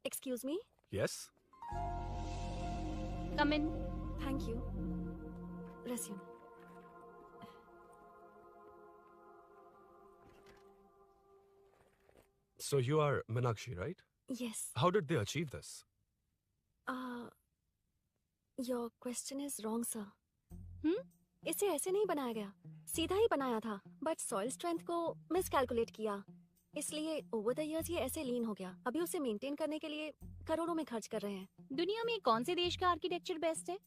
Excuse me? Yes? Come in. Thank you. Resume. So you are Meenakshi, right? Yes. How did they achieve this? Your question is wrong, sir. इसे ऐसे नहीं बनाया गया, सीधा ही बनाया था, बट सॉइल स्ट्रेंथ को मिसकैलकुलेट किया, इसलिए ओवर द इयर्स ये ऐसे लीन हो गया। अभी उसे मेंटेन करने के लिए करोड़ों में खर्च कर रहे हैं। दुनिया में कौन से देश का आर्किटेक्चर बेस्ट है?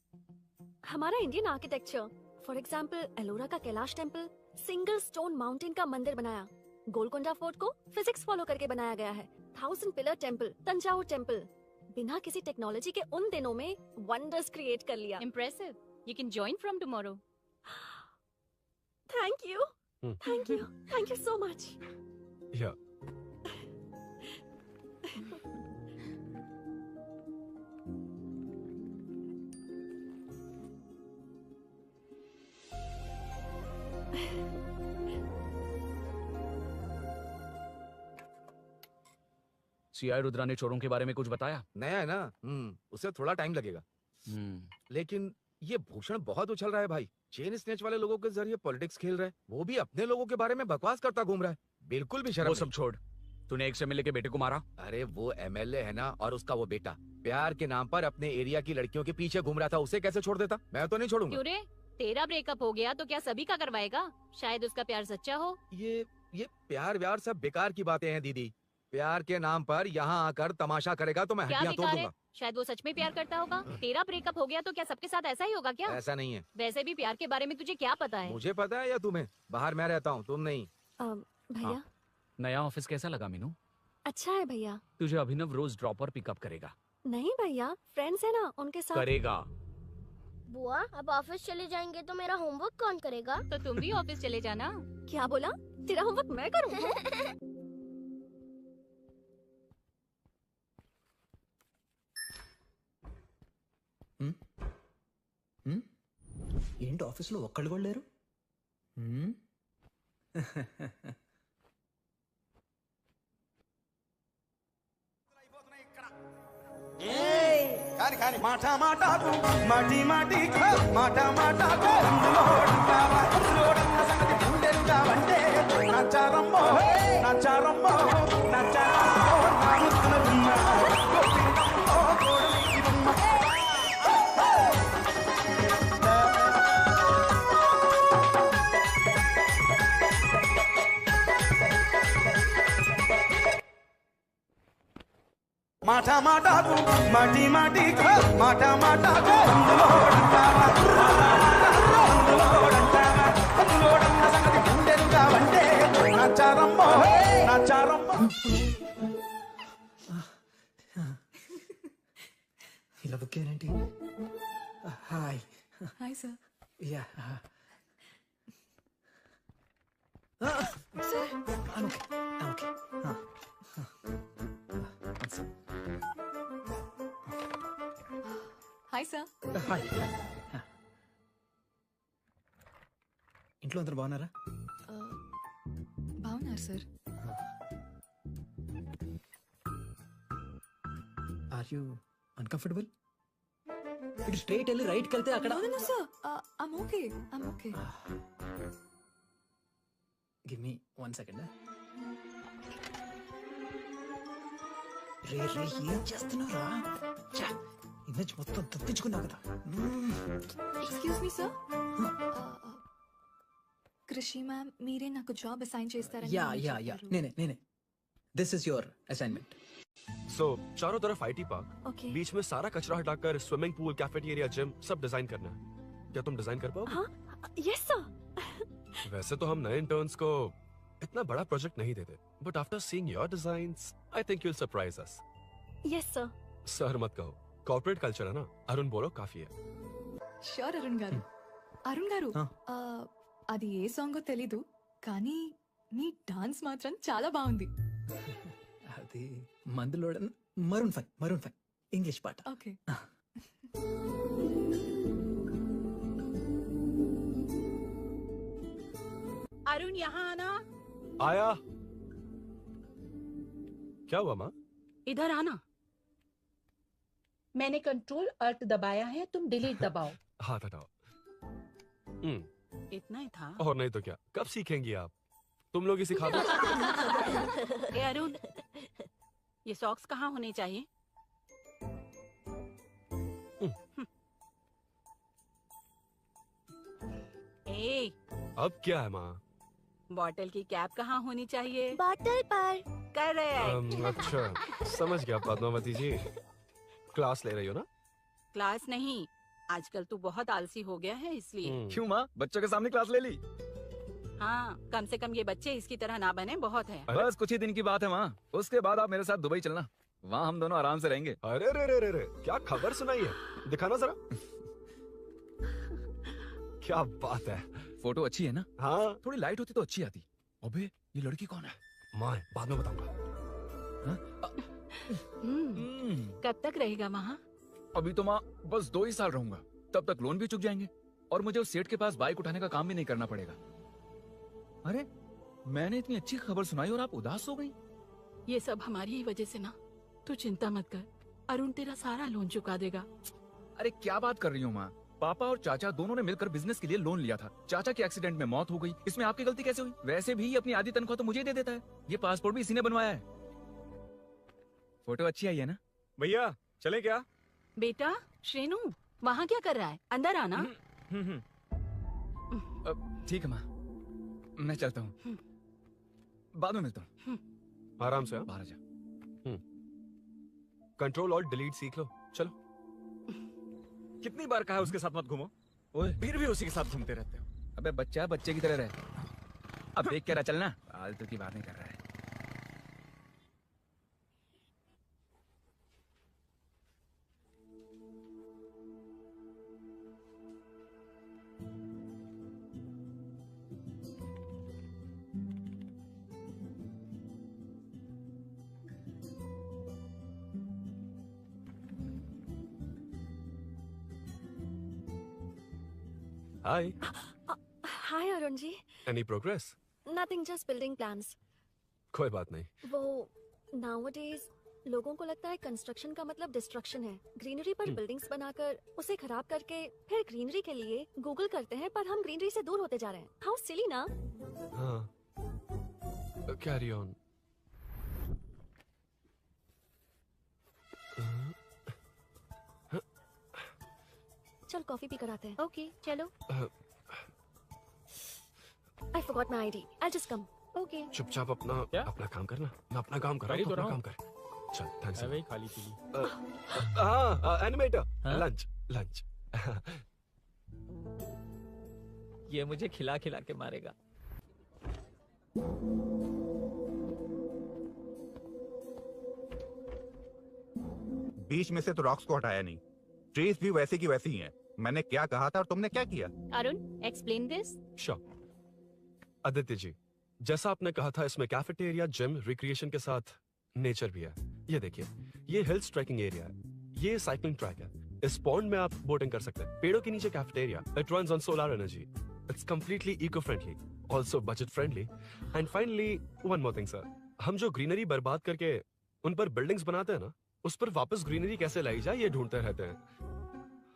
हमारा Indian architecture. For example Ellora का Kailash temple single stone mountain का मंदिर बनाया। गोलकोंडा फोर्ट को फिजिक्स फॉलो करके बनाया गया है। 1000 पिलर टेम्पल, तंजावुर टेम्पल, बिना किसी टेक्नोलॉजी के उन दिनों में वंडर्स क्रिएट कर लिया। Impressive. You can join from tomorrow. Thank you. Thank you. Thank you so much. Yeah. CI Rudra ने चोरों के बारे में कुछ बताया? नया है ना, उसे थोड़ा टाइम लगेगा। लेकिन ये भूषण बहुत उछल रहा है भाई। चेन स्नेच वाले लोगों के जरिए पॉलिटिक्स खेल रहा है, वो भी अपने लोगों के बारे में बकवास करता घूम रहा है। बिल्कुल भी शर्म वो नहीं। सब छोड़, तूने एक एमएलए के बेटे को मारा? अरे वो एमएलए है ना, और उसका वो बेटा प्यार के नाम पर अपने एरिया की लड़कियों के पीछे घूम रहा था, उसे कैसे छोड़ देता? मैं तो नहीं छोड़ूंगा। क्यों रे? तेरा ब्रेकअप हो गया तो क्या सभी का करवाएगा? शायद उसका प्यार सच्चा हो। ये प्यार व्यार सब बेकार की बातें हैं दीदी। प्यार के नाम पर यहाँ आकर तमाशा करेगा तो मैं क्या हड्डियां तोड़ बेकार है? दूंगा। शायद वो सच में प्यार करता होगा। तेरा ब्रेकअप हो गया तो क्या सबके साथ ऐसा ही होगा क्या? ऐसा नहीं है। वैसे भी प्यार के बारे में तुझे क्या पता है? मुझे पता है या तुम्हें? बाहर मैं रहता हूँ, तुम नहीं। भैया नया ऑफिस कैसा लगा मीनू? अच्छा है भैया। तुझे अभिनव रोज ड्रॉप और पिकअप करेगा? नहीं भैया, फ्रेंड्स है ना, उनके साथ करेगा। बुआ अब ऑफिस चले जाएंगे तो मेरा होमवर्क कौन करेगा? तो तुम भी ऑफिस चले जाना। क्या बोला? तेरा होमवर्क मैं करूँ? ఏంటి ఆఫీస్లో ఒక్కళ్ళు కూడా లేరు? కాని మాట మాటకు మాటి మాటికు మాట మాటకు అందులోడున్న సంగతి గుండెలుగా అంటే నచ్చారమ్మో నచ్చారమ్మో నచ్చారమ్మో నా ముద్దుల గుమ్మ గోపినమ్మో గోడలికి బొమ్మ మాట మాటకు మాటి మాటికు మాట మాటకు అందులోడున్న సంగతి గుండెలుగా అంటే నచ్చారమ్మో నచ్చారమ్మో. ఇలా బుక్ ఏంటి? Hi hi sir. Yeah okay. Hi sir. Hi. ఇంట్లో అందరు బాగున్నారా? బాగున్నారు సార్. Are you uncomfortable? ఇటు స్ట్రైట్ వెళ్ళి రైట్కి వెళ్తే అక్కడ. No, sir. I'm okay. Give me 1 second. రే ఏం చేస్తున్నారా? ఇమేజ్ మొత్తం తప్పించుకున్నావు కదా. Excuse me sir. Krishi ma'am మీరే నాకు జాబ్ అసైన్ చేస్తారని యా నేనే. This is your assignment. So चारों तरफ IT पार्क, Okay. बीच में सारा कचरा हटाकर स्विमिंग पूल, कैफेटेरिया, जिम सब डिजाइन करना है। क्या तुम डिजाइन कर पाओगे? हाँ, यस सर. वैसे तो हम नए इंटर्न्स को इतना बड़ा प्रोजेक्ट नहीं देते, but after seeing your designs I think you will surprise us. Yes sir. Sir मत कहो, कॉर्पोरेट कल्चर है ना। अरुण बोलो काफी है। షూర్ అరుణ్ గారు. అది ఏ సాంగో తెలీదు కానీ మీ డాన్స్ మాత్రం చాలా బాగుంది. అది మందులో మరూన్ 5 ఇంగ్లీష్ పాట. ఓకే. अरुण यहाँ आना. आया. क्या हुआ माँ? इधर आना. मैंने कंट्रोल अल्ट दबाया है, तुम डिलीट दबाओ। हाथ हटाओ। इतना ही था। और नहीं तो क्या, कब सीखेंगी आप? तुम लोग ही सिखा दो। ए अरुण, ये सॉक्स कहाँ होने चाहिए? ए, अब क्या है माँ? बॉटल की कैप कहाँ होनी चाहिए? बॉटल पर। करेक्ट। अच्छा, समझ गया पद्मावती जी। क्लास ले रही हो ना? क्लास नहीं, आजकल तू बहुत आलसी हो गया है इसलिए। क्यों माँ, बच्चों के सामने क्लास ले ली? हाँ, कम से कम ये बच्चे इसकी तरह ना बने, बहुत है। अरे? बस कुछ ही दिन की बात है माँ, उसके बाद आप मेरे साथ दुबई चलना, वहाँ हम दोनों आराम से रहेंगे। अरे रे रे रे रे, क्या खबर सुनाई है? दिखाना जरा। क्या बात है। फोटो अच्छी है ना? हाँ, थोड़ी लाइट होती तो अच्छी आती। अबे ये लड़की कौन है? माँ है, बाद में बताऊंगा। कब तक रहेगा वहाँ? अभी तो माँ बस 2 ही साल रहूंगा, तब तक लोन भी चुक जाएंगे और मुझे उस सेठ के पास बाइक उठाने का काम भी नहीं करना पड़ेगा। अरे मैंने इतनी अच्छी खबर सुनाई और आप उदास हो गई। ये सब हमारी ही वजह से ना, तू चिंता मत कर, अरुण तेरा सारा लोन चुका देगा। अरे क्या बात कर रही हो माँ, पापा और चाचा दोनों ने मिलकर बिजनेस के लिए लोन लिया था। चाचा के एक्सीडेंट में मौत हो गई, इसमें आपकी गलती कैसे हुई? वैसे भी अपनी आधी तनख्वाह तो मुझे ही दे देता है। ये पासपोर्ट भी इसी ने बनवाया है। फोटो अच्छी आई है ना? भैया चले क्या? बेटा श्रेनु, वहाँ क्या कर रहा है? अंदर आना। ठीक है माँ, मैं चलता हूँ, बाद में मिलता हूँ। आराम से। हाँ? बाहर जा। कंट्रोल और डिलीट सीख लो, चलो। कितनी बार कहा उसके साथ मत घूमो, फिर भी उसी के साथ घूमते रहते हो। अबे बच्चा बच्चे की तरह रहे, अब देख के रहा चलना, फालतू की बात नहीं कर रहा है। Hi. Hi Arun ji. Any progress? Nothing, just building plans. कोई बात नहीं। वो नाउअडेज लोगों को लगता है कंस्ट्रक्शन का मतलब डिस्ट्रक्शन है। ग्रीनरी पर बिल्डिंग्स बनाकर उसे खराब करके फिर ग्रीनरी के लिए गूगल करते हैं, पर हम ग्रीनरी से दूर होते जा रहे हैं। हाउ सिली ना? हाँ, कैरी ऑन। चल कॉफी पी कर आते हैं। ओके चलो। I forgot my ID, I just come. Okay. चुपचाप अपना अपना काम करना। मैं अपना काम कर रहा हूँ, अपना काम कर। चल, थैंक्स। वही खाली पीली। हाँ, एनिमेटर। Lunch lunch. ये मुझे खिला खिला के मारेगा। बीच में से तो रॉक्स को हटाया नहीं, ट्रीज भी वैसे की वैसी ही हैं। मैंने क्या कहा था और तुमने क्या किया? Arun, explain this. Sure. Aditya ji, जैसा आपने कहा था, इसमें कैफेटेरिया, जिम, रिक्रिएशन के साथ नेचर भी है। ये देखिए, ये हिल्स ट्रैकिंग एरिया है, ये साइकिलिंग ट्रैक है। इस पॉन्ड में आप बोटिंग कर सकते हैं। पेड़ों के नीचे cafeteria, it runs on solar energy. It's completely eco friendly, also budget friendly. And finally one more thing sir, हम जो ग्रीनरी बर्बाद करके उन पर बिल्डिंग्स बनाते हैं ना, उस पर वापस ग्रीनरी कैसे लाई जाए ये ढूंढते रहते हैं।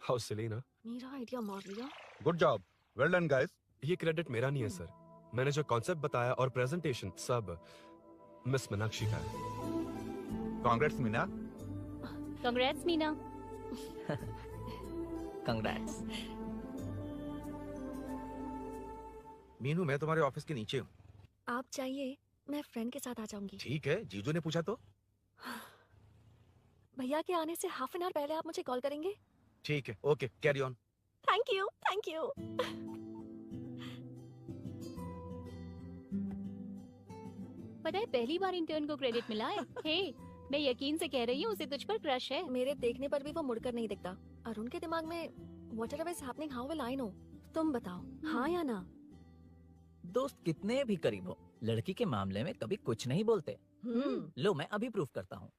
हाउ सिली ना? मेरा आइडिया मार लिया। Good job, well done guys. ये क्रेडिट मेरा नहीं है सर, मैंने जो कॉन्सेप्ट बताया और प्रेजेंटेशन सब मिस मीनाक्षी का है। Congrats Meena. Congrats Meena. Congrats. Meenu, मैं तुम्हारे ऑफिस के नीचे हूँ। आप चाहिए मैं फ्रेंड के साथ आ जाऊंगी। ठीक है, जीजू ने पूछा तो। भैया के आने से हाफ एन आवर पहले आप मुझे कॉल करेंगे? ठीक है, okay, carry on. Thank you, thank you. पता है पहली बार इंटर्न को क्रेडिट मिला है। हे, मैं यकीन से कह रही हूँ, उसे तुझ पर क्रश है। मेरे देखने पर भी वो मुड़कर नहीं दिखता। अरुण के दिमाग में whatever is happening, how will I know? तुम बताओ, हाँ या ना? दोस्त कितने भी करीब हो, लड़की के मामले में कभी कुछ नहीं बोलते। लो मैं अभी प्रूफ करता हूँ।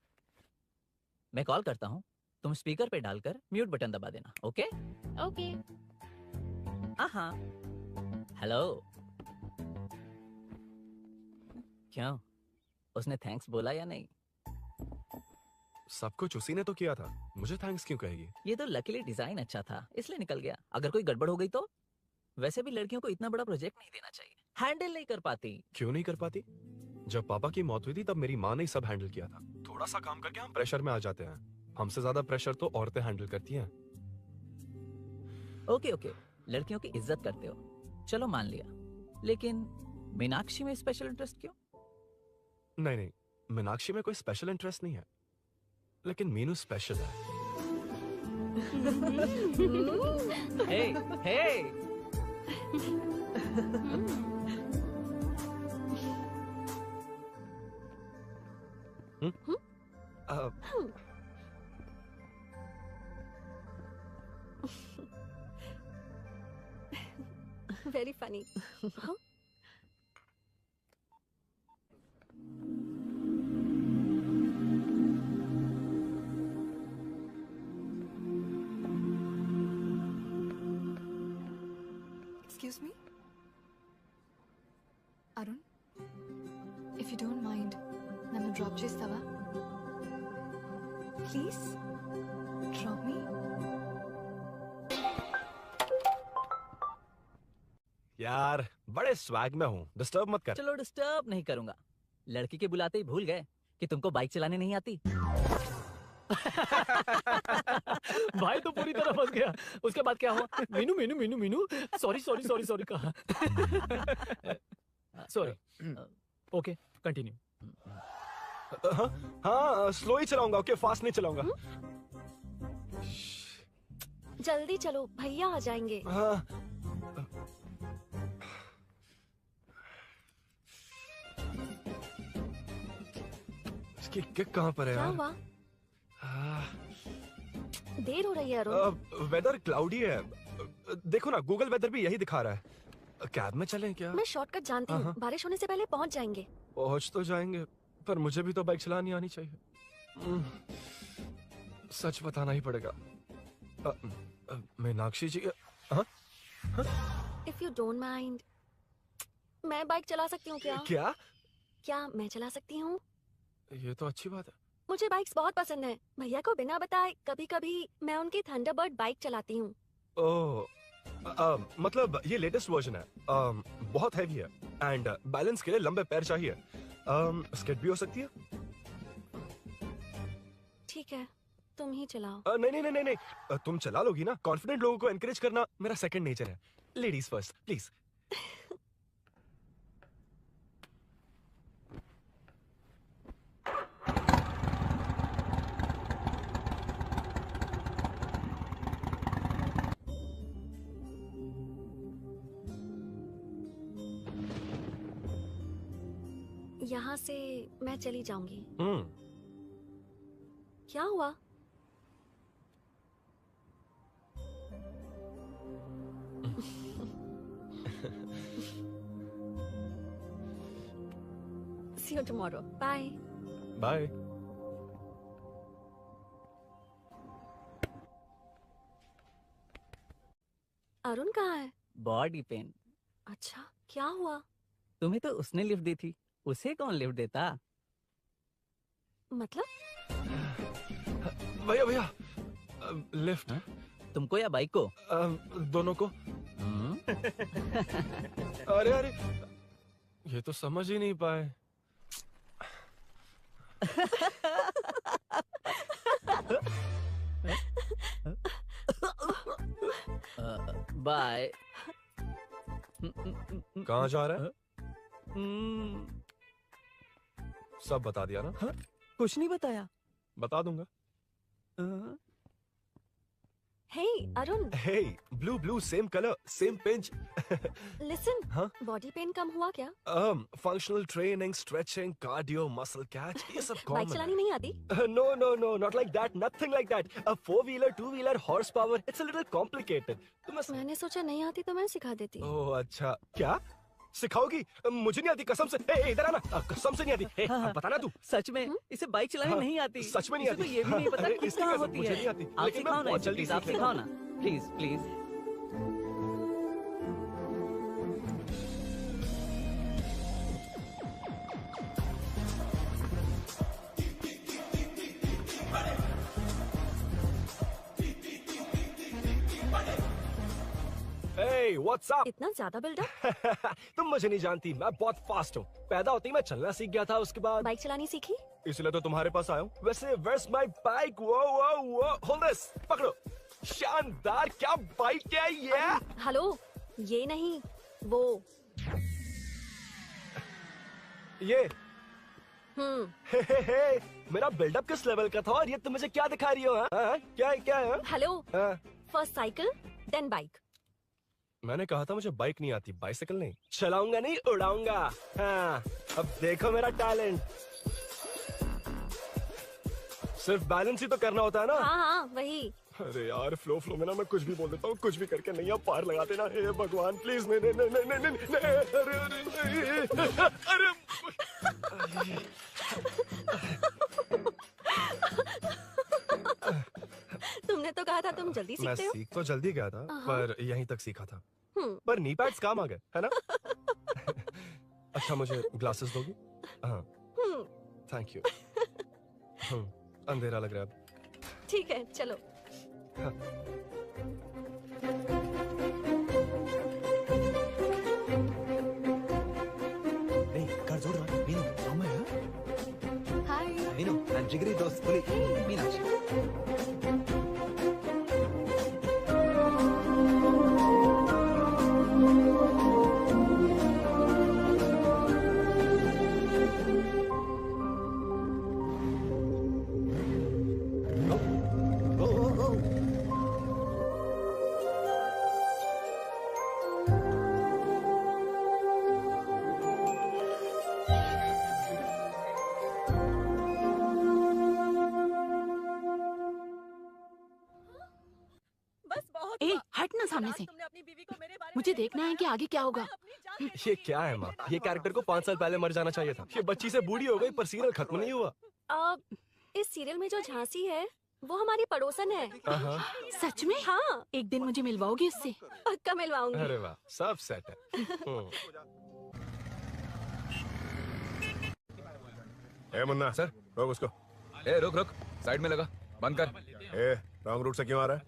मैं कॉल करता हूँ, तुम स्पीकर पे डालकर म्यूट बटन दबा देना। Okay okay. हाँ। हेलो। क्यों, उसने थैंक्स बोला या नहीं? सब कुछ उसी ने तो किया था, मुझे थैंक्स क्यों कहेगी? ये तो लकीली डिजाइन अच्छा था इसलिए निकल गया, अगर कोई गड़बड़ हो गई तो? वैसे भी लड़कियों को इतना बड़ा प्रोजेक्ट नहीं देना चाहिए, हैंडल नहीं कर पाती। क्यों नहीं कर पाती? जब पापा की मौत हुई थी तब मेरी माँ ने ही सब हैंडल किया था। थोड़ा सा काम करके हम प्रेशर में आ जाते हैं, हमसे ज्यादा प्रेशर तो औरतें हैंडल करती हैं। ओके ओके, लड़कियों की इज्जत करते हो, चलो मान लिया, लेकिन मीनाक्षी में स्पेशल इंटरेस्ट क्यों? नहीं नहीं, मीनाक्षी में कोई स्पेशल इंटरेस्ट नहीं है, लेकिन मीनू स्पेशल है। हे हे Very funny. Huh? Excuse me? Arun? If you don't mind, nanu drop chestava? Please? Drop me? यार बड़े स्वैग में हूँ, डिस्टर्ब मत कर। चलो डिस्टर्ब नहीं करूंगा। लड़की के बुलाते ही भूल गए कि तुमको बाइक चलाने नहीं आती। भाई तो पूरी तरह फंस गया। उसके बाद क्या हुआ? Meenu Meenu Meenu Meenu sorry sorry sorry sorry कहा। सॉरी। Okay continue. हाँ स्लो ही चलाऊंगा, ओके फास्ट नहीं चलाऊंगा। जल्दी चलो, भैया आ जाएंगे। हाँ। इसकी किक कहाँ पर है क्या यार? हुआ? देर हो रही है अरुण। वेदर क्लाउडी है, देखो ना गूगल वेदर भी यही दिखा रहा है। कैब में चलें क्या? मैं शॉर्टकट जानती हूँ, बारिश होने से पहले पहुँच जाएंगे। पहुँच तो जाएंगे, पर मुझे भी तो बाइक चलानी आनी चाहिए। सच बताना ही पड़ेगा। मीनाक्षी जी, If you don't mind, मैं बाइक चला सकती हूँ क्या? क्या मैं चला सकती हूँ? ये तो अच्छी बात है। मुझे बाइक्स बहुत पसंद है। भैया को बिना बताए कभी कभी मैं उनकी थंडरबर्ड बाइक चलाती हूँ। ओह, मतलब ये लेटेस्ट वर्जन है, बहुत हैवी है एंड बैलेंस के लिए लंबे पैर चाहिए। स्किड भी हो सकती है। ठीक है, तुम ही चलाओ। नहीं नहीं नहीं नहीं, तुम चला लोगी ना। कॉन्फिडेंट लोगों को एनकरेज करना मेरा सेकंड नेचर है। Ladies first please. यहाँ से मैं चली जाऊंगी। क्या हुआ? See you tomorrow. Bye. Bye. Arun कहाँ है? Body pain. अच्छा, क्या हुआ? तुम्हें तो उसने लिफ्ट दी थी, उसे कौन लिफ्ट देता? मतलब? भैया भैया, लिफ्ट। तुमको या बाइक को? दोनों को। अरे अरे, ये तो समझ ही नहीं पाए। बाय। कहाँ जा रहा है? सब बता दिया ना? कुछ नहीं बताया। बता दूंगा। Hey, Arun. Hey, blue, same color, same pinch. Listen. हाँ? Body pain कम हुआ क्या? Functional training, stretching, cardio, muscle catch, ये सब common बाइक चलानी नहीं आती? No, not like that, nothing like that. A 4-wheeler, 2-wheeler, horsepower, it's a little complicated. मैंने सोचा नहीं आती तो मैं सिखा देती। ओह अच्छा, क्या? सिखाओगी? मुझे नहीं आती कसम से। इधर आना, कसम से नहीं आती। बताना तू। सच में इसे बाइक चलानी नहीं आती। सच में नहीं आती। तो ये भी नहीं पता कि कहाँ होती मुझे है। नहीं आती। आप लेकिन सिखाओ मैं ना, बहुत जल्दी आप सिखाओ ना, please please. Hey, what's up? इतना ज्यादा बिल्डअप? तुम मुझे नहीं जानती, मैं बहुत फास्ट हूँ। पैदा होते ही मैं चलना सीख गया था, उसके बाद बाइक चलानी सीखी? इसलिए तो तुम्हारे पास आया हूँ। वैसे where's my bike? Whoa, hold this, पकड़ो। शानदार, क्या बाइक है ये? हेलो, ये नहीं, वो। ये हे, मेरा बिल्डअप किस लेवल का था और ये तुम मुझे क्या दिखा रही हो? हाँ? क्या है? Hello, first cycle then bike. मैंने कहा था मुझे बाइक नहीं आती, बाइसिकल नहीं। चलाऊंगा नहीं, उड़ाऊंगा। हाँ, अब देखो मेरा टैलेंट। सिर्फ बैलेंस ही तो करना होता है ना? हाँ, वही। अरे यार, फ्लो में ना मैं कुछ भी बोल देता हूँ, कुछ भी करके नहीं आप पार लगा देना। हे भगवान प्लीज, नहीं, अरे तुमने तो कहा था तुम जल्दी मैं सीखते हो। सीख तो जल्दी गया था, पर यहीं तक सीखा था। हम्म। पर नी पैड्स काम आ गए, है ना? अच्छा, मुझे ग्लासेस दोगी? हाँ, थैंक यू। अंधेरा लग रहा है अब। ठीक है, चलो। हाँ। नहीं, कर जोड़ रहा। मीनू, रामा है? हाय। मीनू, मैं जिगरी दोस्त पुली मीनाक्षी। ए, हट ना सामने से। मुझे देखना है कि आगे क्या होगा। ये क्या है माँ? ये कैरेक्टर को 5 साल पहले मर जाना चाहिए था। ये बच्ची से बूढ़ी हो गई पर सीरियल खत्म नहीं हुआ। इस सीरियल में जो झांसी है वो हमारी पड़ोसन है। सच में? हाँ। एक दिन मुझे मिलवाओगी उससे? पक्का मिलवाऊंगी। अरे वाह, सब सेट है। ए मुन्ना सर, रोक उसको। ए रुक, साइड में लगा, बंद कर। ए, रॉन्ग रूट से क्यों आ रहा है?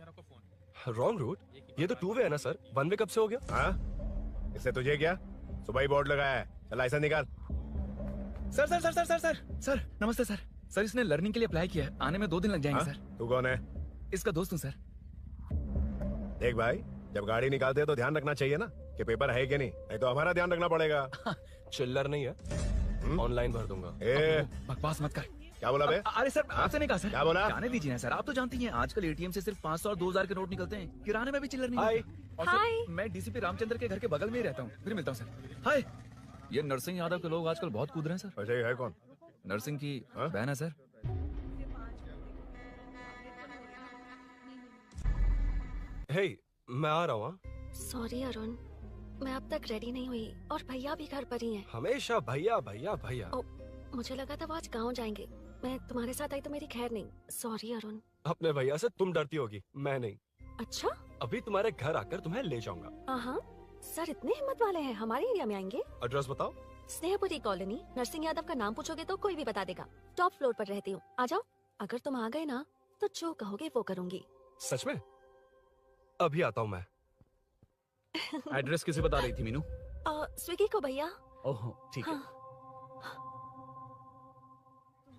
Wrong route? ये तो 2 वे है ना सर, 1 वे कब से हो गया? हाँ, इससे तुझे क्या? सुबह ही बोर्ड लगाया है, चल लाइसेंस निकाल। सर, नमस्ते सर। सर, इसने लर्निंग के लिए अप्लाई किया है, आने में 2 दिन लग जाएंगे। सर, तू कौन है? इसका दोस्त हूँ सर। देख भाई, जब गाड़ी निकालते हैं तो ध्यान रखना चाहिए ना कि पेपर है कि नहीं तो हमारा ध्यान रखना पड़ेगा। चिल्लर नहीं है, ऑनलाइन भर दूंगा। ए, बकवास मत कर। क्या बोला बे? अरे सर, आपसे नहीं कहा सर। क्या बोला? जाने दीजिए ना सर, आप तो जानती हैं आजकल एटीएम से सिर्फ 500 और 2000 के नोट निकलते हैं, किराने में भी चिल्लर नहीं मिलता। और सर, मैं डीसीपी रामचंद्र के घर के बगल में ही रहता हूँ, फिर मिलता हूँ सर। हाय, ये नरसिंह यादव के लोग आजकल बहुत कूद रहे हैं सर। अच्छा, ये है कौन? नरसिंह की बहन है सर। हे, मैं आ रहा हूँ। सॉरी अरुण, मैं अब तक रेडी नहीं हुई और भैया भी घर पर ही हैं। हमेशा भैया। मुझे लगा था वो आज गाँव जाएंगे। मैं तुम्हारे साथ आई तो मेरी खैर नहीं। सॉरी अरुण। अपने भैया से तुम डरती होगी, मैं नहीं। अच्छा? अभी तुम्हारे घर आकर तुम्हें ले जाऊंगा। हाँ, सर इतने हिम्मत वाले हैं, हमारे एरिया में आएंगे। एड्रेस बताओ। स्नेहपुरी कॉलोनी, नरसिंह यादव का नाम पूछोगे तो कोई भी बता देगा। टॉप फ्लोर पर रहती हूँ, आ जाओ। अगर तुम आ गए ना तो जो कहोगे वो करूँगी। सच में? अभी आता हूँ मैं। एड्रेस किसे बता रही थी मीनू? स्विगी को भैया। ओह, ठीक है।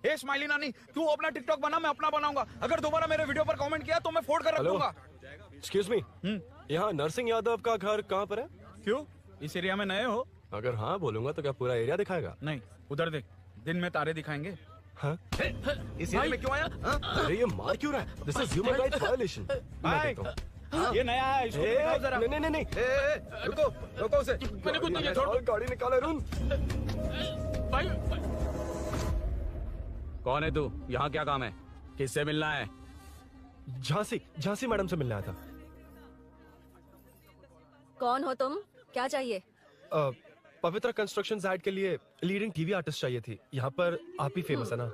हे स्माइली नानी, तू अपना टिकटॉक बना, मैं अपना बनाऊंगा। अगर दोबारा मेरे वीडियो पर कमेंट किया तो मैं फोड़ कर रख दूंगा। एक्सक्यूज मी, यहाँ नरसिंह यादव का घर कहाँ पर है? क्यों, इस एरिया में नए हो? अगर हाँ बोलूंगा तो क्या पूरा एरिया दिखाएगा? नहीं, उधर देख, दिन में तारे दिखाएंगे। हाँ? इस एरिया में क्यों आया? अरे ये मार क्यों रहा है? This is human rights violation. ये नया है, इसको दिखाओ जरा। नहीं। रुको उसे। मैंने कुछ नहीं किया, छोड़। गाड़ी निकाल अरुण। कौन है तू? यहाँ क्या काम है? किससे मिलना है? झांसी मैडम से मिलने आया था। कौन हो तुम? क्या चाहिए? पवित्रा कंस्ट्रक्शन ऐड के लिए लीडिंग टीवी आर्टिस्ट चाहिए थी। यहाँ पर आप ही फेमस है ना?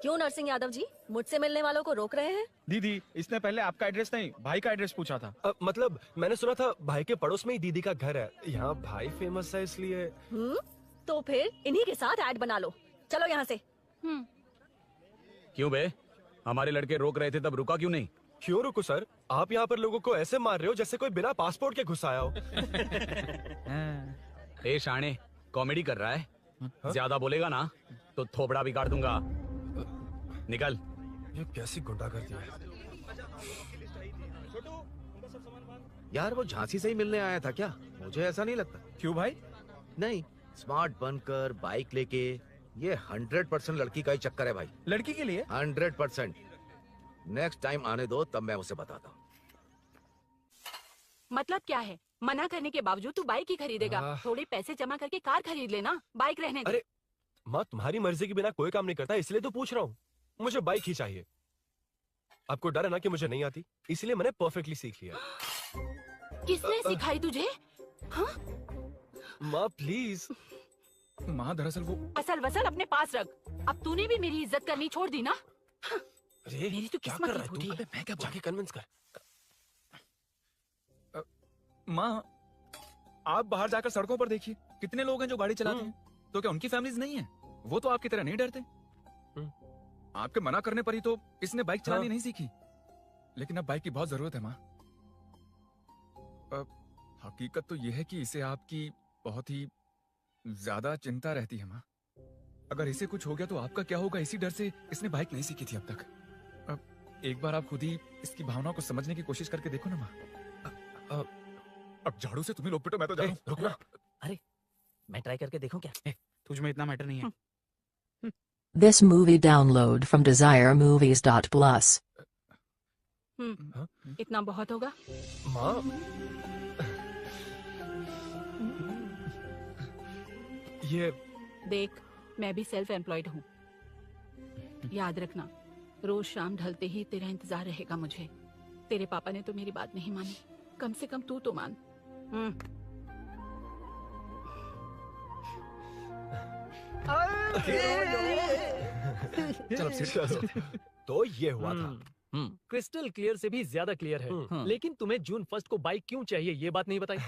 क्यों नरसिंह यादव जी मुझसे मिलने वालों को रोक रहे हैं? दीदी, इसने पहले आपका एड्रेस नहीं, भाई का एड्रेस पूछा था। मतलब मैंने सुना था भाई के पड़ोस में ही दीदी का घर है। यहाँ भाई फेमस है इसलिए। तो फिर इन्हीं के साथ ऐड बना लो। चलो यहाँ से। क्यों बे? हमारे लड़के रोक रहे थे तब रुका क्यों नहीं? क्यों रुको सर? आप यहाँ पर लोगों को ऐसे मार रहे हो जैसे कोई बिना पासपोर्ट के घुस आया हो। ए शाणे, कॉमेडी कर रहा है? ज्यादा बोलेगा ना तो थोबड़ा बिगाड़ दूंगा। निकल। ये कैसी गुंडागर्दी है? यार वो झांसी से ही मिलने आया था क्या? मुझे ऐसा नहीं लगता। क्यों भाई? नहीं, स्मार्ट बनकर बाइक लेके, ये 100% लड़की का ही चक्कर है भाई। लड़की के लिए? 100%। नेक्स्ट टाइम आने दो, तब मैं उसे बताता हूँ। मतलब क्या है? मना करने के बावजूद तू बाइक ही खरीदेगा? थोड़े पैसे जमा करके कार खरीद लेना, बाइक रहने दे। अरे माँ, तुम्हारी मर्जी के बिना कोई काम नहीं करता, इसलिए तो पूछ रहा हूँ। मुझे बाइक ही चाहिए। आपको डर है ना कि मुझे नहीं आती, इसलिए मैंने परफेक्टली सीख लिया। किसने सिखाई तुझे? हाँ? माँ प्लीज। माँ दरअसल वो असल वसल अपने पास रख। अब तूने भी मेरी इज्जत करनी छोड़ दी ना? अरे मेरी तो क्या किस्मत कर ही रहा है फूटी तू? है। मैं क्या जाके कन्विंस कर। माँ, आप बाहर जाकर सड़कों पर देखिए, कितने लोग हैं जो गाड़ी चलाते हैं। तो क्या उनकी फैमिलीज नहीं है? वो तो आपकी तरह नहीं डरते। आपके मना करने पर ही तो इसने बाइक चलानी नहीं सीखी। लेकिन अब बाइक की बहुत जरूरत है माँ। हकीकत तो यह है कि इसे आपकी बहुत ही ज्यादा चिंता रहती है माँ। अगर इसे कुछ हो गया तो आपका क्या होगा, इसी डर से इसने बाइक नहीं सीखी थी अब तक। अब एक बार आप खुद ही इसकी भावनाओं को समझने की कोशिश करके देखो ना माँ। अब झाड़ू से तुम्हें लोग पिटो, मैं तो जा रहा हूं। रुकना। अरे मैं ट्राई करके देखूं क्या? तुझ में इतना मैटर नहीं है। This movie download from desiremovies.plus. इतना बहुत होगा? माँ, ये देख, मैं भी सेल्फ एम्प्लॉयड हूँ। याद रखना, रोज शाम ढलते ही तेरा इंतजार रहेगा मुझे। तेरे पापा ने तो मेरी बात नहीं मानी, कम से कम तू तो मान। चलो। तो ये हुआ था। क्रिस्टल क्लियर से भी ज्यादा क्लियर है। लेकिन तुम्हें जून 1 को बाइक क्यों चाहिए, ये बात नहीं बताई।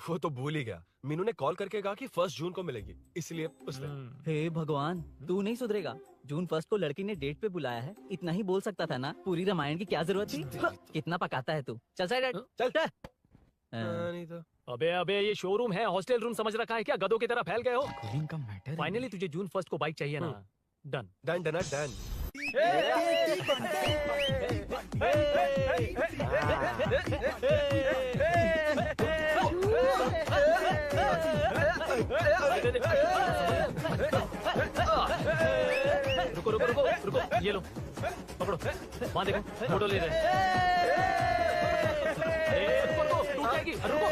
वो तो भूल ही गया। मीनू ने कॉल करके कहा कि 1 जून को मिलेगी, इसलिए उसने। हे भगवान, तू नहीं सुधरेगा। जून 1 को लड़की ने डेट पे बुलाया है, इतना ही बोल सकता था ना। पूरी रामायण की क्या जरूरत थी? कितना पकाता है तू। चल साइड चल। नहीं तो। अबे ये शोरूम है, हॉस्टल रूम समझ रखा है क्या? गधों की तरह फैल गए हो। का मैटर। फाइनली तुझे जून 1 को बाइक चाहिए ना? Done done done done. रुको रुको रुको रुको, ये लो पकड़ो। वहाँ देखो, फोटो ले रहे हैं। रुको, टूटेगी। रुको,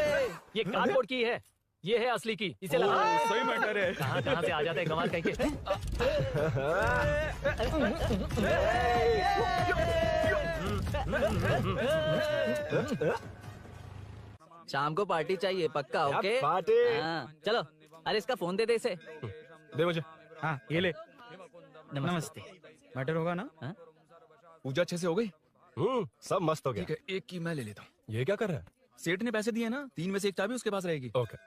ये कार्डबोर्ड की है, ये है असली की। इसे लगा। सही मैटर है। कहाँ से आ जाते हैं कमाल कहीं के। शाम को पार्टी चाहिए पक्का? Okay party. चलो। अरे इसका फोन दे दे इसे। दे मुझे। हाँ ये ले। नमस्ते। मैटर होगा ना? पूजा अच्छे से हो गई? सब मस्त हो गया। ठीक है, एक की मैं ले लेता हूँ। ये क्या कर रहा है? सेठ ने पैसे दिए ना, 3 में से 1 चाबी उसके पास रहेगी। ओके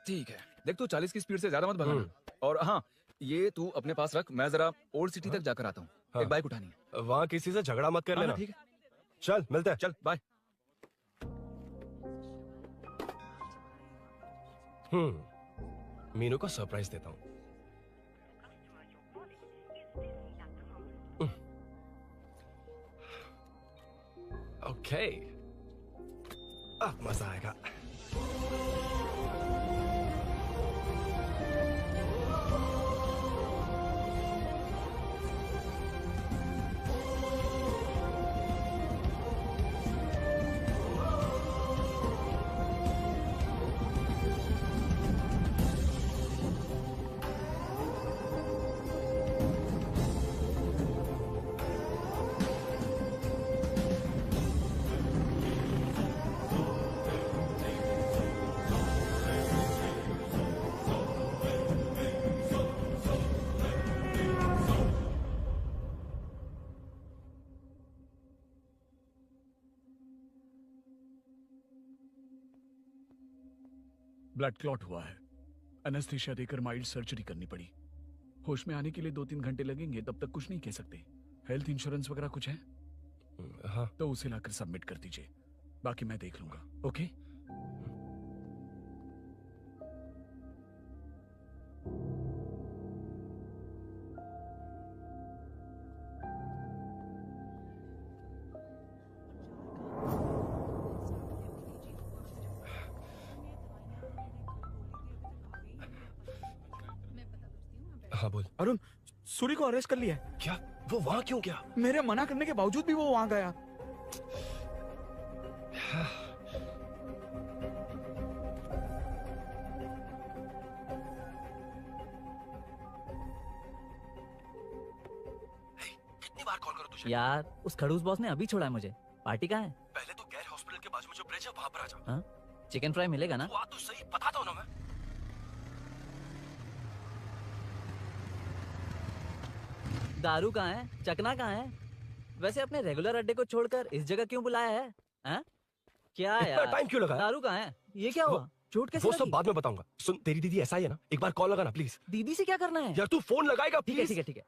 ठीक है। देख तू 40 की स्पीड से ज्यादा मत भगाना। और हाँ, ये तू अपने पास रख, मैं जरा ओल्ड सिटी तक जाकर आता हूँ। एक बाइक उठानी है। वहाँ किसी से झगड़ा मत कर लेना। ठीक है, चल मिलते हैं। चल बाय। मीनू को सरप्राइज देता हूँ। ओके, अब मजा आएगा। ब्लड क्लॉट हुआ है। एनेस्थीसिया देकर माइल्ड सर्जरी करनी पड़ी। होश में आने के लिए 2-3 घंटे लगेंगे, तब तक कुछ नहीं कह सकते। हेल्थ इंश्योरेंस वगैरह कुछ है? हाँ तो उसे लाकर सबमिट कर दीजिए, बाकी मैं देख लूंगा। ओके? हाँ बोल। अरुण, सूरी को अरेस्ट कर लिया है। क्या? वो वहां क्यों गया? मेरे मना करने के बावजूद भी वो वहां गया। कितनी बार कॉल करूं तुझे? यार उस खड़ूस बॉस ने अभी छोड़ा है मुझे। पार्टी कहाँ है? पहले तो गैर हॉस्पिटल के बाजू में जो ब्रिज है वहां पर आ जा। हाँ? चिकन फ्राई मिलेगा ना? वो आ तो सही, बताता हूं ना मैं। दारू कहाँ है? चकना कहाँ है? वैसे अपने रेगुलर अड्डे को छोड़कर इस जगह क्यों बुलाया है? हाँ? क्या इतना यार? टाइम क्यों लगा? दारू कहाँ है? ये क्या हुआ? चोट कैसे वो सब लगी? बाद में बताऊंगा। सुन, तेरी दीदी ऐसा ही है ना, एक बार कॉल लगाना प्लीज। दीदी से क्या करना है? यार तू फोन लगाएगा ठीक है प्लीज? ठीक है ठीक है।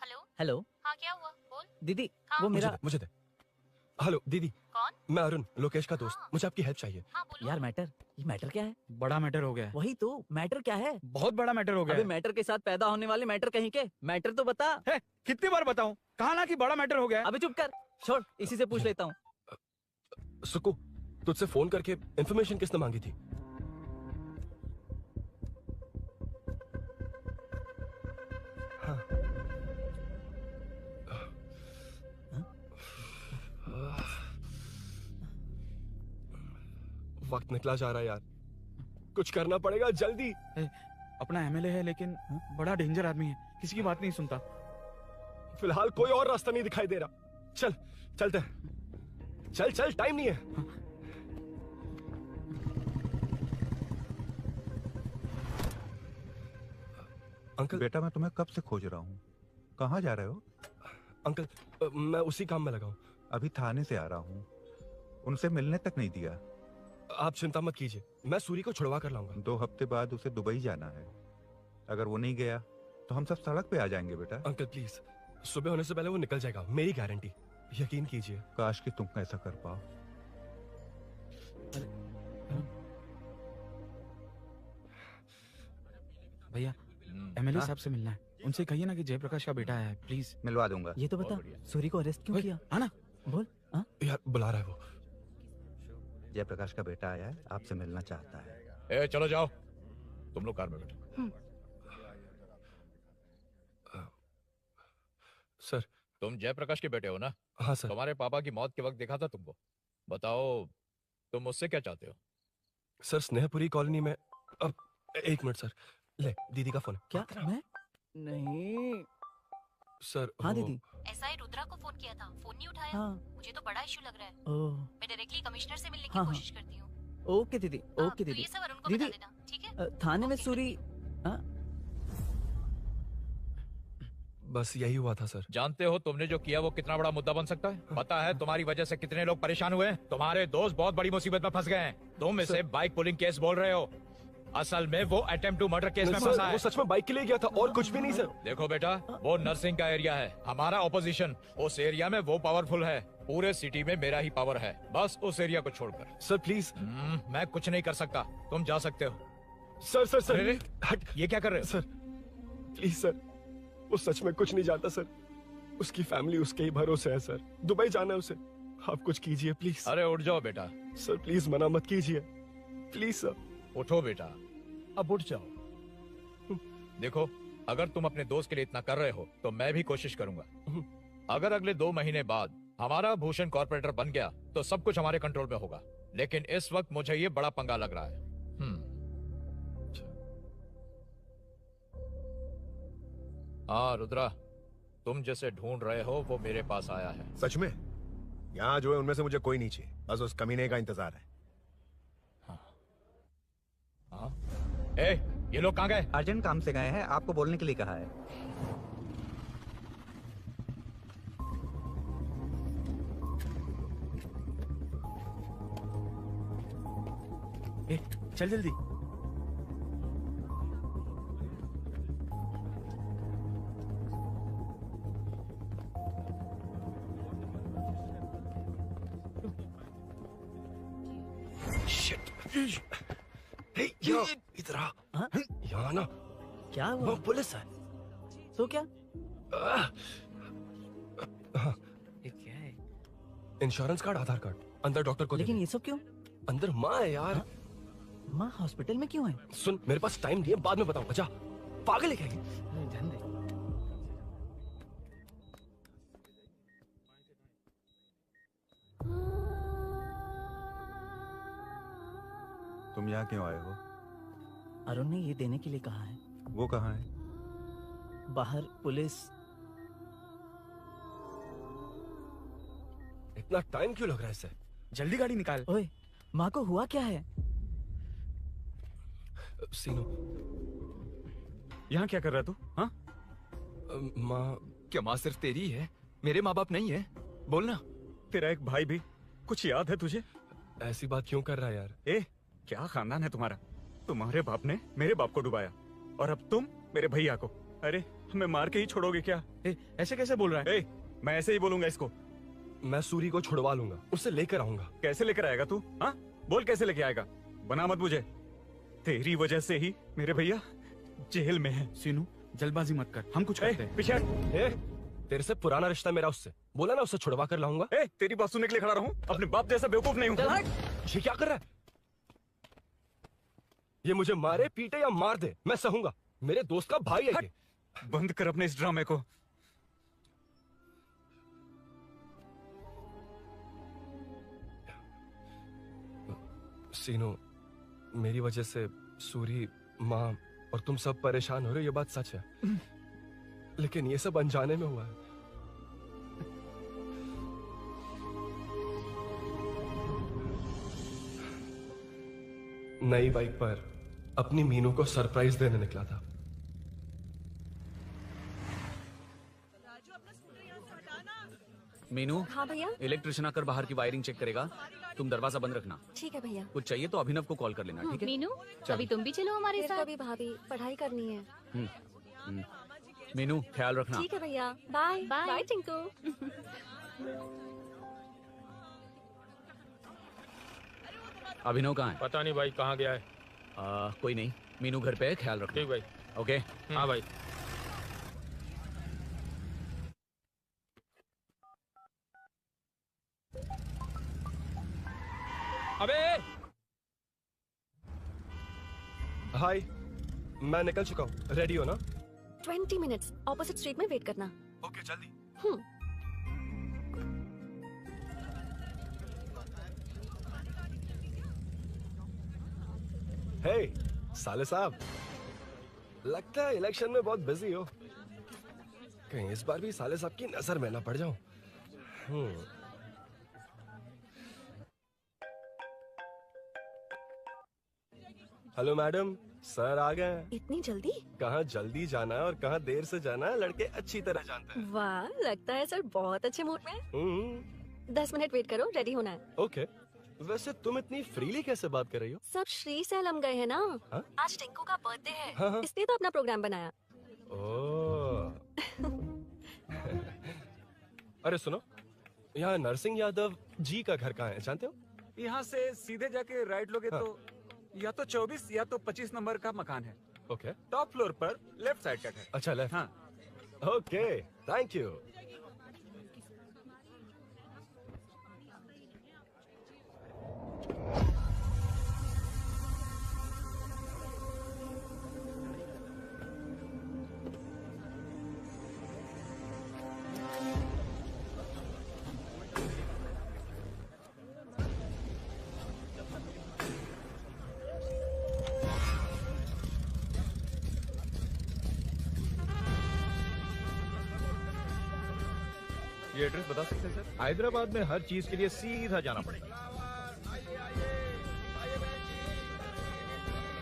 हेलो हेलो हाँ क्या हुआ बोल। दीदी, हाँ। वो मेरा मुझे दे। हेलो दीदी। कौन? मैं अरुण, लोकेश का दोस्त। मुझे आपकी हेल्प चाहिए। यार मैटर, ये मैटर क्या है? बड़ा मैटर हो गया है। वही तो, मैटर क्या है? बहुत बड़ा मैटर हो गया अबे है। मैटर के साथ पैदा होने वाले मैटर कहीं के, मैटर तो बता। है, कितनी बार बताऊं? कहा ना कि बड़ा मैटर हो गया है। अबे चुप कर, छोड़, इसी से पूछ लेता हूँ। सुकू, तुझसे फोन करके इन्फॉर्मेशन किसने मांगी थी? हाँ। वक्त निकला जा रहा है यार, कुछ करना पड़ेगा जल्दी। अपना एमएलए है लेकिन बड़ा डेंजर आदमी है, किसी की बात नहीं सुनता। फिलहाल कोई और रास्ता नहीं दिखाई दे रहा। चल चलते हैं। चल चल, टाइम नहीं है। अंकल बेटा, मैं तुम्हें कब से खोज रहा हूँ। कहाँ जा रहे हो? अंकल मैं उसी काम में लगा हूँ। अभी थाने से आ रहा हूँ, उनसे मिलने तक नहीं दिया। आप चिंता मत कीजिए, मैं सूरी को छुड़वा कर लाऊंगा। 2 हफ्ते बाद उसे दुबई जाना है। अगर वो नहीं गया तो हम सब सड़क पे आ जाएंगे बेटा। अंकल प्लीज, सुबह होने से पहले वो निकल जाएगा, मेरी गारंटी, यकीन कीजिए। काश कि तुम ऐसा कर पाओ। भैया, एमएलए साहब से मिलना है। उनसे कहिए ना कि जयप्रकाश का बेटा है, प्लीज। मिलवा दूंगा। ये तो बता, सूरी को अरेस्ट क्यों किया? आना बोल। हाँ? यार बुला रहा है वो। जयप्रकाश का बेटा आया है, आपसे मिलना चाहता है। चलो जाओ, तुम लोग कार में बैठो। सर, तुम जयप्रकाश के बेटे हो ना? हाँ सर। तुम्हारे पापा की मौत के वक्त देखा था तुमको। बताओ तुम मुझसे क्या चाहते हो? सर, स्नेहपुरी कॉलोनी में। अब एक मिनट सर, ले दीदी का फोन। क्या? मैं नहीं सर। हाँ दीदी। एसआई रुद्रा को फोन किया था, फोन नहीं उठाया। हाँ। मुझे तो बड़ा इशू लग रहा है। ओह। मैं डायरेक्टली कमिश्नर से मिलने की हाँ, कोशिश करती हूँ। ओके दीदी, ओके तो दीदी। ये सब अरुण को दीदी, बता देना, ठीक है? थाने में सूरी। बस यही हुआ था सर। जानते हो तुमने जो किया वो कितना बड़ा मुद्दा बन सकता है? पता है तुम्हारी वजह से कितने लोग परेशान हुए हैं? तुम्हारे दोस्त बहुत बड़ी मुसीबत में फंस गए हैं। तुम इसे बाइक पुलिंग केस बोल रहे हो, असल में वो अटेम्प्ट टू मर्डर केस में फंसा है। वो सच में बाइक के लिए गया था और कुछ भी नहीं सर। देखो बेटा, वो नर्सिंग का एरिया है, हमारा ऑपोजिशन उस एरिया में वो पावरफुल है। पूरे सिटी में मेरा ही पावर है, बस उस एरिया को छोड़कर। Sir please. मैं कुछ नहीं कर सकता, तुम जा सकते हो। सर सर सर, अरे, हट, ये क्या कर रहे हो? सर प्लीज सर, वो सच में कुछ नहीं जानता सर। उसकी फैमिली उसके ही भरोसे है सर। दुबई जाना है उसे, आप कुछ कीजिए प्लीज। अरे उठ जाओ बेटा। सर प्लीज मना मत कीजिए, प्लीज सर। उठो बेटा, अब उठ जाओ। देखो, अगर तुम अपने दोस्त के लिए इतना कर रहे हो तो मैं भी कोशिश करूंगा। अगर अगले 2 महीने बाद हमारा भूषण कॉर्पोरेटर बन गया तो सब कुछ हमारे कंट्रोल में होगा, लेकिन इस वक्त मुझे ये बड़ा पंगा लग रहा है। हाँ रुद्रा, तुम जैसे ढूंढ रहे हो वो मेरे पास आया है। सच में? यहाँ जो है उनमें से मुझे कोई नहीं चाहिए, बस उस कमीने का इंतजार है। हाँ? ए, ये लोग कहाँ गए? अर्जेंट काम से गए हैं, आपको बोलने के लिए कहा है। चल जल्दी। शिट। हे यो, इधर आ। यहाँ ना क्या हुआ? वो पुलिस है। तो क्या? हाँ, ये क्या है? इंश्योरेंस कार्ड, आधार कार्ड, अंदर डॉक्टर को। लेकिन ये सब क्यों? अंदर माँ है यार। माँ हॉस्पिटल में क्यों है? सुन, मेरे पास टाइम नहीं है, बाद में बताऊंगा। जा, पागल है क्या ये? ध्यान दे। तुम यहाँ क्यों आए हो? अरुण ने ये देने के लिए कहा है। वो कहाँ है? बाहर पुलिस। इतना टाइम क्यों लग रहा है इसे? जल्दी गाड़ी निकाल। ओए, माँ को हुआ क्या है? सीनू, यहाँ क्या कर रहा तू? हाँ? माँ। क्या माँ सिर्फ तेरी ही है? मेरे माँ बाप नहीं है? बोलना। तेरा एक भाई भी। कुछ याद है तुझे? ऐसी बात क्यों कर रहा है यार? ए, क्या खानदान है तुम्हारा? तुम्हारे बाप ने मेरे बाप को डुबाया और अब तुम मेरे भैया को। अरे, हमें मार के ही छोड़ोगे क्या? ए, ऐसे कैसे बोल रहा है? ए, मैं ऐसे ही बोलूंगा इसको। मैं सूरी को छुड़वा लूंगा, उसे लेकर आऊंगा। कैसे लेकर आएगा तू? हाँ, बोल कैसे लेके आएगा? बना मत मुझे। तेरी वजह से ही मेरे भैया जेल में है। सीनू, जल्दबाजी मत कर, हम कुछ करते हैं। पीछे हट। तेरे से पुराना रिश्ता मेरा उससे, बोला ना उसे छुड़वा कर लाऊंगा। तेरी बात सुनने के लिए खड़ा रहूं? अपने बाप जैसा बेवकूफ नहीं हूं। ये क्या कर रहा है? ये मुझे मारे, पीटे या मार दे, मैं सहूंगा। मेरे दोस्त का भाई है ये। बंद कर अपने इस ड्रामे को। सीनू, मेरी वजह से सूरी, माँ और तुम सब परेशान हो रहे हो, ये बात सच है। लेकिन ये सब अनजाने में हुआ है। नई बाइक पर अपनी मीनू को सरप्राइज देने निकला था। मीनू। हाँ भैया। इलेक्ट्रिशियन आकर बाहर की वायरिंग चेक करेगा, तुम दरवाजा बंद रखना। ठीक है भैया। कुछ चाहिए तो अभिनव को कॉल कर लेना, ठीक है? मीनू, चल। अभी तुम भी चलो हमारे फिर साथ। कभी भाभी, पढ़ाई करनी है। मीनू, ख्याल रखना। ठीक है भैया, बाय बाय टिंकू। अभिनव कहाँ है? पता नहीं भाई, कहाँ गया है। कोई नहीं, मीनू घर पे है, ख्याल रखना। ठीक भाई। ओके। हाँ भाई। अबे हाय, मैं निकल चुका हूँ, रेडी हो ना? 20 मिनट्स ऑपोजिट स्ट्रीट में वेट करना। ओके, जल्दी। हे साले साहब, लगता है इलेक्शन में बहुत बिजी हो। कहीं इस बार भी साले साहब की नजर में ना पड़ जाऊं। हेलो मैडम, सर आ गए। इतनी जल्दी? कहाँ जल्दी जाना है और कहाँ देर से जाना है, लड़के अच्छी तरह जानते हैं। वाह, लगता है सर बहुत अच्छे मूड में हैं। 10 मिनट वेट करो, रेडी होना है। ओके। वैसे तुम इतनी फ्रीली कैसे बात कर रही हो? सब श्री सैलम गए हैं ना। हाँ? आज टिंकू का बर्थडे है, हाँ। इसलिए तो अपना प्रोग्राम बनाया। ओह। अरे सुनो, यहाँ नरसिंह यादव जी का घर कहाँ है, जानते हो? यहाँ से सीधे जाके राइट लोगे तो या तो 24 या तो 25 नंबर का मकान है। ओके। टॉप फ्लोर पर लेफ्ट साइड का है। अच्छा, लेफ्ट। हाँ। Okay, thank you. ये एड्रेस बता सकते हैं सर? हैदराबाद में हर चीज के लिए सीधा जाना पड़ेगा।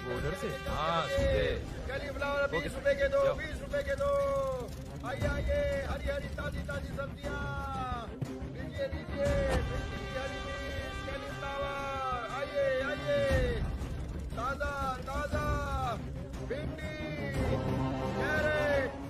वो उधर से? हाँ, सीधे। 20 रुपए के दो, 20 रुपए के दो। आइए आइए, हरी हरी ताजी ताजी सब्जियाँ। लीजिए लीजिए, भिंडी, हरी मिर्च, कैलीफ्लावर। आइए आइए, ताजा ताजा भिंडी, कैरेट।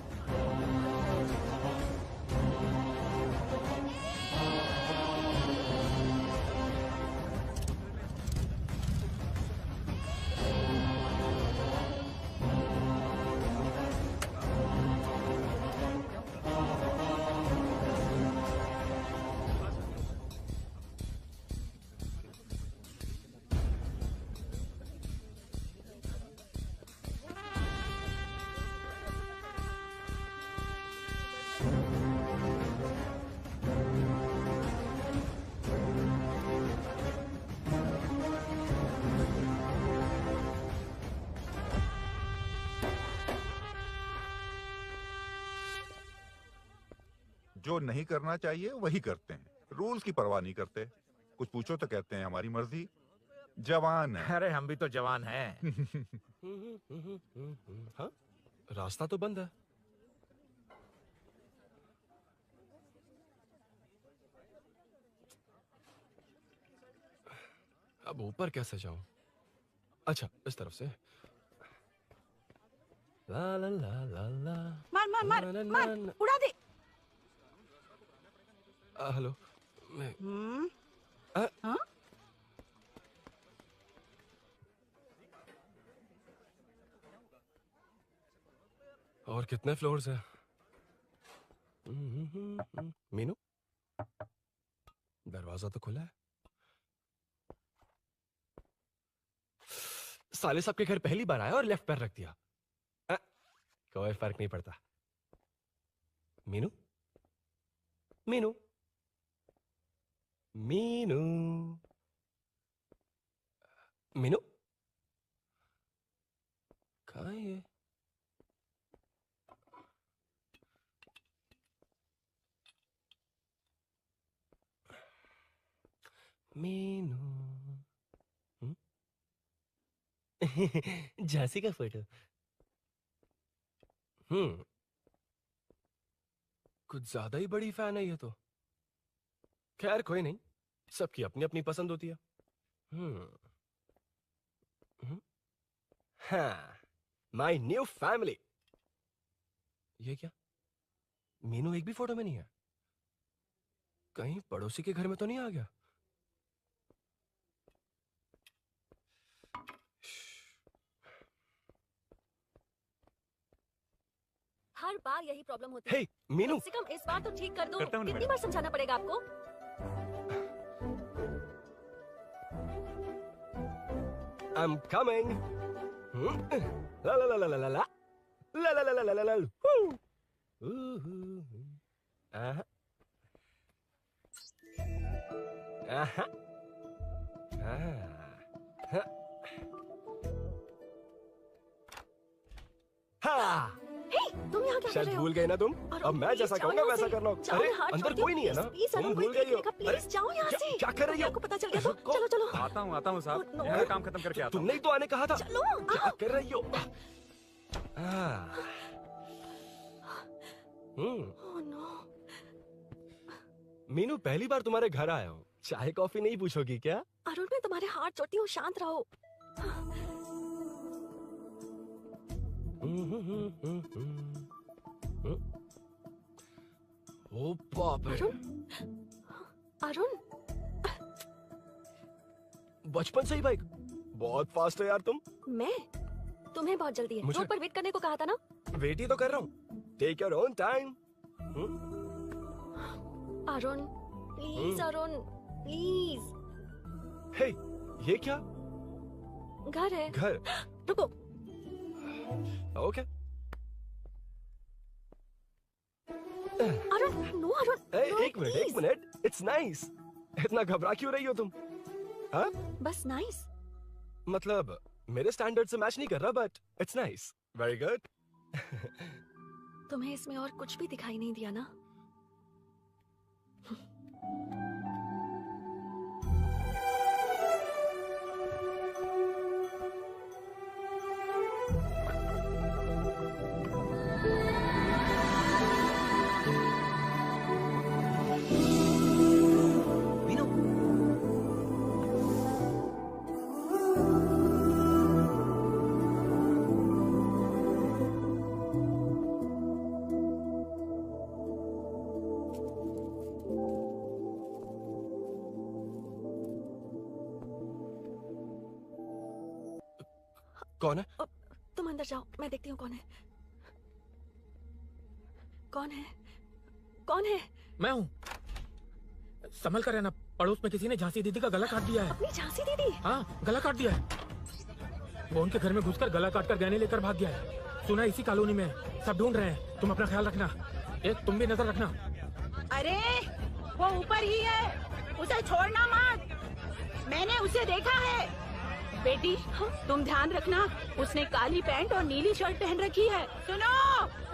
जो नहीं करना चाहिए वही करते हैं, रूल्स की परवाह नहीं करते। कुछ पूछो तो कहते हैं हमारी मर्जी। जवान है। अरे हम भी तो जवान हैं। हाँ, रास्ता तो बंद है। अब ऊपर कैसे जाऊं? अच्छा, इस तरफ से। ला ला ला ला ला। मार मार मार मार, उड़ा दे। हेलो। मैं हाँ? और कितने फ्लोर्स हैं? मीनू, दरवाजा तो खुला है। साले साहब के घर पहली बार आया और लेफ्ट पैर रख दिया। कोई फर्क नहीं पड़ता। मीनू, मीनू, मीनू, मीनू, कहाँ है ये? मीनू। झांसी का फोटो। कुछ ज्यादा ही बड़ी फैन है ये तो। खैर कोई नहीं, सबकी अपनी अपनी पसंद होती है। हाँ, माय न्यू फैमिली। ये क्या? मीनू एक भी फोटो में नहीं है। कहीं पड़ोसी के घर में तो नहीं आ गया? हर बार यही प्रॉब्लम होती है। हे, मीनू। कम से कम इस बार तो ठीक कर दो। करता हूँ ना कितनी मैडम। बार समझाना पड़ेगा आपको? I'm coming. La la la la la la la. La la la la la la la. Woo. Aha. Aha. हाँ। हे, तुम यहाँ क्या कर शायद रहे हो? भूल गए ना तुम? अरुण, अब मैं प्लीज जैसा जाओ कहूँगा यहाँ वैसा से। करना। जाओ, अरे हाथ अंदर छोड़ कोई दो, नहीं है ना? प्लीज, तुम अरुण, भूल कोई गई हो। देखेगा, प्लीज जाओ यहाँ से। क्या कर रही हो? आपको पता चल गया तो चलो चलो। आता हूँ साहब। no. मेरा काम खत्म करके आता हूँ। तुमने ही तो आने कहा था। चलो, क्या कर रही हो? Oh no. मीनू, पहली बार तुम्हारे घर आया हूँ। चाय कॉफी नहीं पूछोगी क्या? अरुण, मैं तुम्हारे हाथ जोड़ती हूँ, शांत रहो। ओ बाप रे। अरुण, बचपन से ही बाइक। बहुत फास्ट है यार तुम। मैं? तुम्हें बहुत जल्दी है। मुझे- रोड पर वेट करने को कहा था ना? वेट ही तो कर रहा हूँ। Take your own time. Arun, please Arun, please. Hey, ये क्या? घर है। घर? रुको। Okay. Arun, no Arun. No, एक मिनट, एक please। मिनट। It's nice. इतना घबरा क्यों रही हो तुम? हाँ? बस नाइस। मतलब मेरे स्टैंडर्ड से मैच नहीं कर रहा, but it's nice. Very good. तुम्हें इसमें और कुछ भी दिखाई नहीं दिया ना? कौन है? तुम अंदर जाओ, मैं देखती हूँ कौन है। कौन है? कौन है? मैं हूँ। संभल कर रहना, पड़ोस में किसी ने झांसी दीदी का गला काट दिया है। अपनी झांसी दीदी? हाँ, गला काट दिया है। वो उनके घर में घुसकर गला काट कर गहने लेकर भाग गया है। सुना इसी कॉलोनी में है। सब ढूंढ रहे हैं। तुम अपना ख्याल रखना। एक तुम भी नजर रखना। अरे वो ऊपर ही है, उसे छोड़ना मत। मैंने उसे देखा है। बेटी तुम ध्यान रखना, उसने काली पैंट और नीली शर्ट पहन रखी है। सुनो,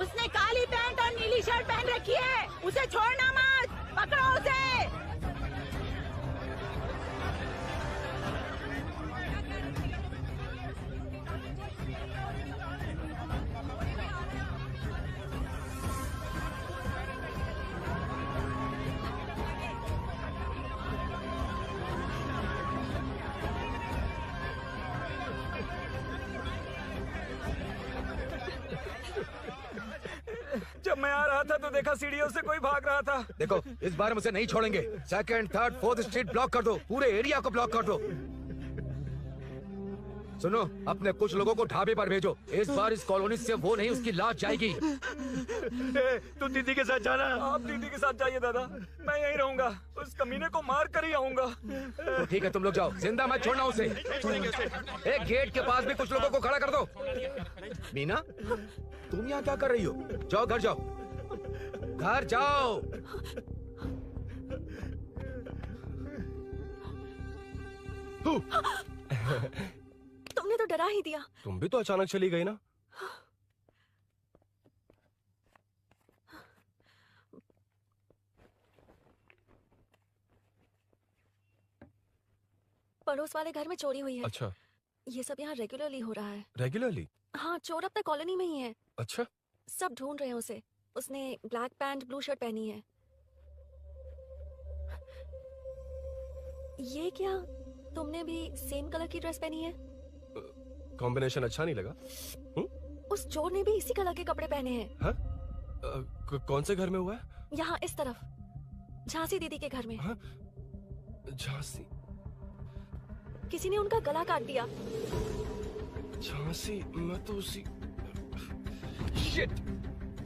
उसने काली पैंट और नीली शर्ट पहन रखी है, उसे छोड़ना मत, पकड़ो उसे। जब मैं आ रहा था तो देखा सीढ़ियों से कोई भाग रहा था। देखो, इस बार हम उसे नहीं छोड़ेंगे। Second, third, fourth street block कर दो, पूरे एरिया को ब्लॉक कर दो। सुनो, अपने कुछ लोगों को ढाबे पर भेजो। इस बार इस कॉलोनी से वो नहीं, उसकी लाश जाएगी। तू दीदी के साथ जाना। आप दीदी के साथ जाइए दादा, मैं यहीं रहूंगा, उस कमीने को मार कर ही आऊंगा। तो ठीक है, तुम लोग जाओ, जिंदा मत छोड़ना उसे। एक गेट के पास भी कुछ लोगों को खड़ा कर दो। मीना, तुम यहाँ क्या कर रही हो? जाओ घर जाओ, घर जाओ। तुमने तो डरा ही दिया। तुम भी तो अचानक चली गई ना। पड़ोस वाले घर में चोरी हुई है। अच्छा। ये सब यहाँ रेगुलरली हो रहा है। रेगुलरली? हाँ, चोर अपने कॉलोनी में ही है। अच्छा। सब ढूंढ रहे हैं उसे। उसने ब्लैक पैंट ब्लू शर्ट पहनी है। ये क्या, तुमने भी सेम कलर की ड्रेस पहनी है? कॉम्बिनेशन अच्छा नहीं लगा? उस चोर ने भी इसी कलर के कपड़े पहने हैं। हाँ? कौन से घर में हुआ है? यहाँ इस तरफ, झांसी दीदी के घर में। हाँ? झांसी? किसी ने उनका गला काट दिया। झांसी? मैं तो उसी... शिट!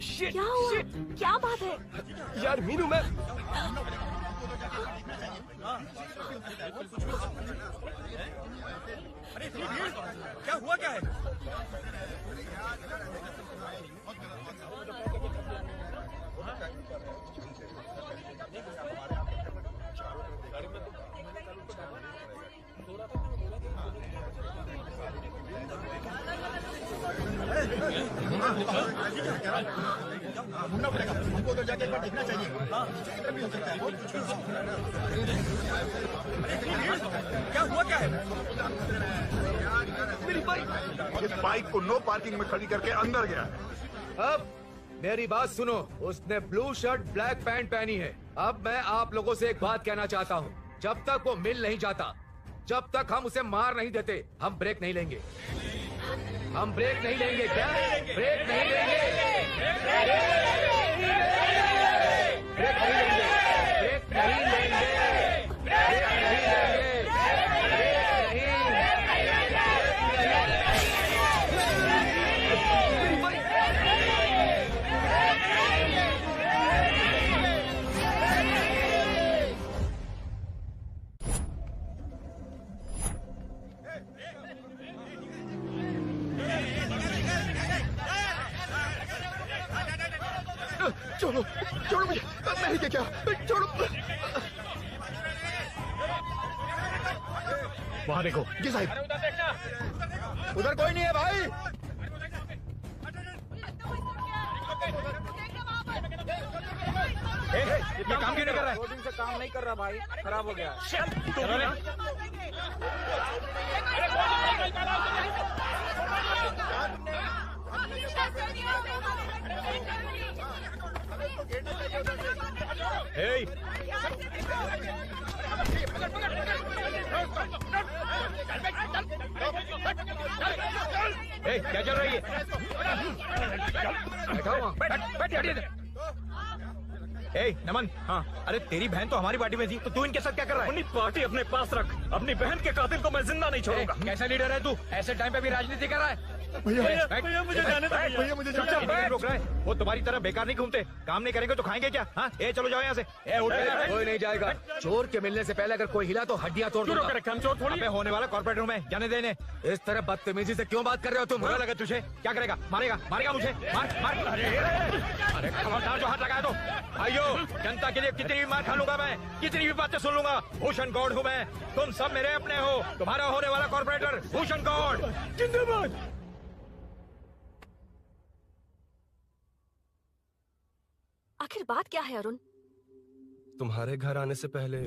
शिट! क्या हुआ? क्या बात है? यार मीनू, मैं... क्या हुआ, क्या है? ढूंढना पड़ेगा हमको, तो जाके एक बार देखना चाहिए। इधर भी हो सकता है। क्या हुआ, क्या है? मेरी बाइक, इस बाइक को नो पार्किंग में खड़ी करके अंदर गया। अब मेरी बात सुनो, उसने ब्लू शर्ट ब्लैक पैंट पहनी है। अब मैं आप लोगों से एक बात कहना चाहता हूँ, जब तक वो मिल नहीं जाता, जब तक हम उसे मार नहीं देते, हम ब्रेक नहीं लेंगे। हम ब्रेक नहीं लेंगे। क्या? ब्रेक नहीं लेंगे। ब्रेक नहीं लेंगे। ब्रेक नहीं लेंगे। ब्रेक नहीं लेंगे। ब्रेक नहीं लेंगे। छोड़ो, छोड़ो मुझे, मैं ही क्या? छोड़ो। वहाँ देखो। जी साहब। उधर कोई नहीं है भाई। ये काम क्यों नहीं कर रहा है? 2 दिन से काम नहीं कर रहा भाई, खराब हो गया। Hey! Hey, क्या चल रही है? Hey, नमन। हाँ। अरे तेरी बहन तो हमारी पार्टी में थी, तो तू इनके साथ क्या कर रहा है? अपनी पार्टी अपने पास रख, अपनी बहन के कातिल को मैं जिंदा नहीं छोड़ूंगा। कैसा लीडर है तू? ऐसे टाइम पे भी राजनीति कर रहा है? भैया मुझे जाने दो भैया मुझे जाने दो। रोक रहा है, वो तुम्हारी तरह बेकार नहीं घूमते, काम नहीं करेंगे तो खाएंगे क्या? हाँ, ए चलो जाओ यहाँ से। ए उठ कोई नहीं जाएगा। चोर के मिलने से पहले अगर कोई हिला तो हड्डियां तोड़ दूंगा। हम चोर थोड़ी होने वाला कॉर्पोरेट रूम है, जाने देने। इस तरह बदतमीजी से क्यों बात कर रहे हो तुम? बुरा लगा तुझे? क्या करेगा? मारेगा मारेगा मुझे? मार मार। अरे खबरदार जो हाथ लगाया तो। भाइयों, जनता के लिए कितनी भी मार खा लूंगा मैं, कितनी भी बातें सुन लूंगा। भूषण गौड़ हूँ मैं, तुम सब मेरे अपने हो। तुम्हारा होने वाला कॉर्पोरेटर भूषण गौड़ जिंदाबाद। आखिर बात क्या है अरुण? तुम्हारे घर आने से पहले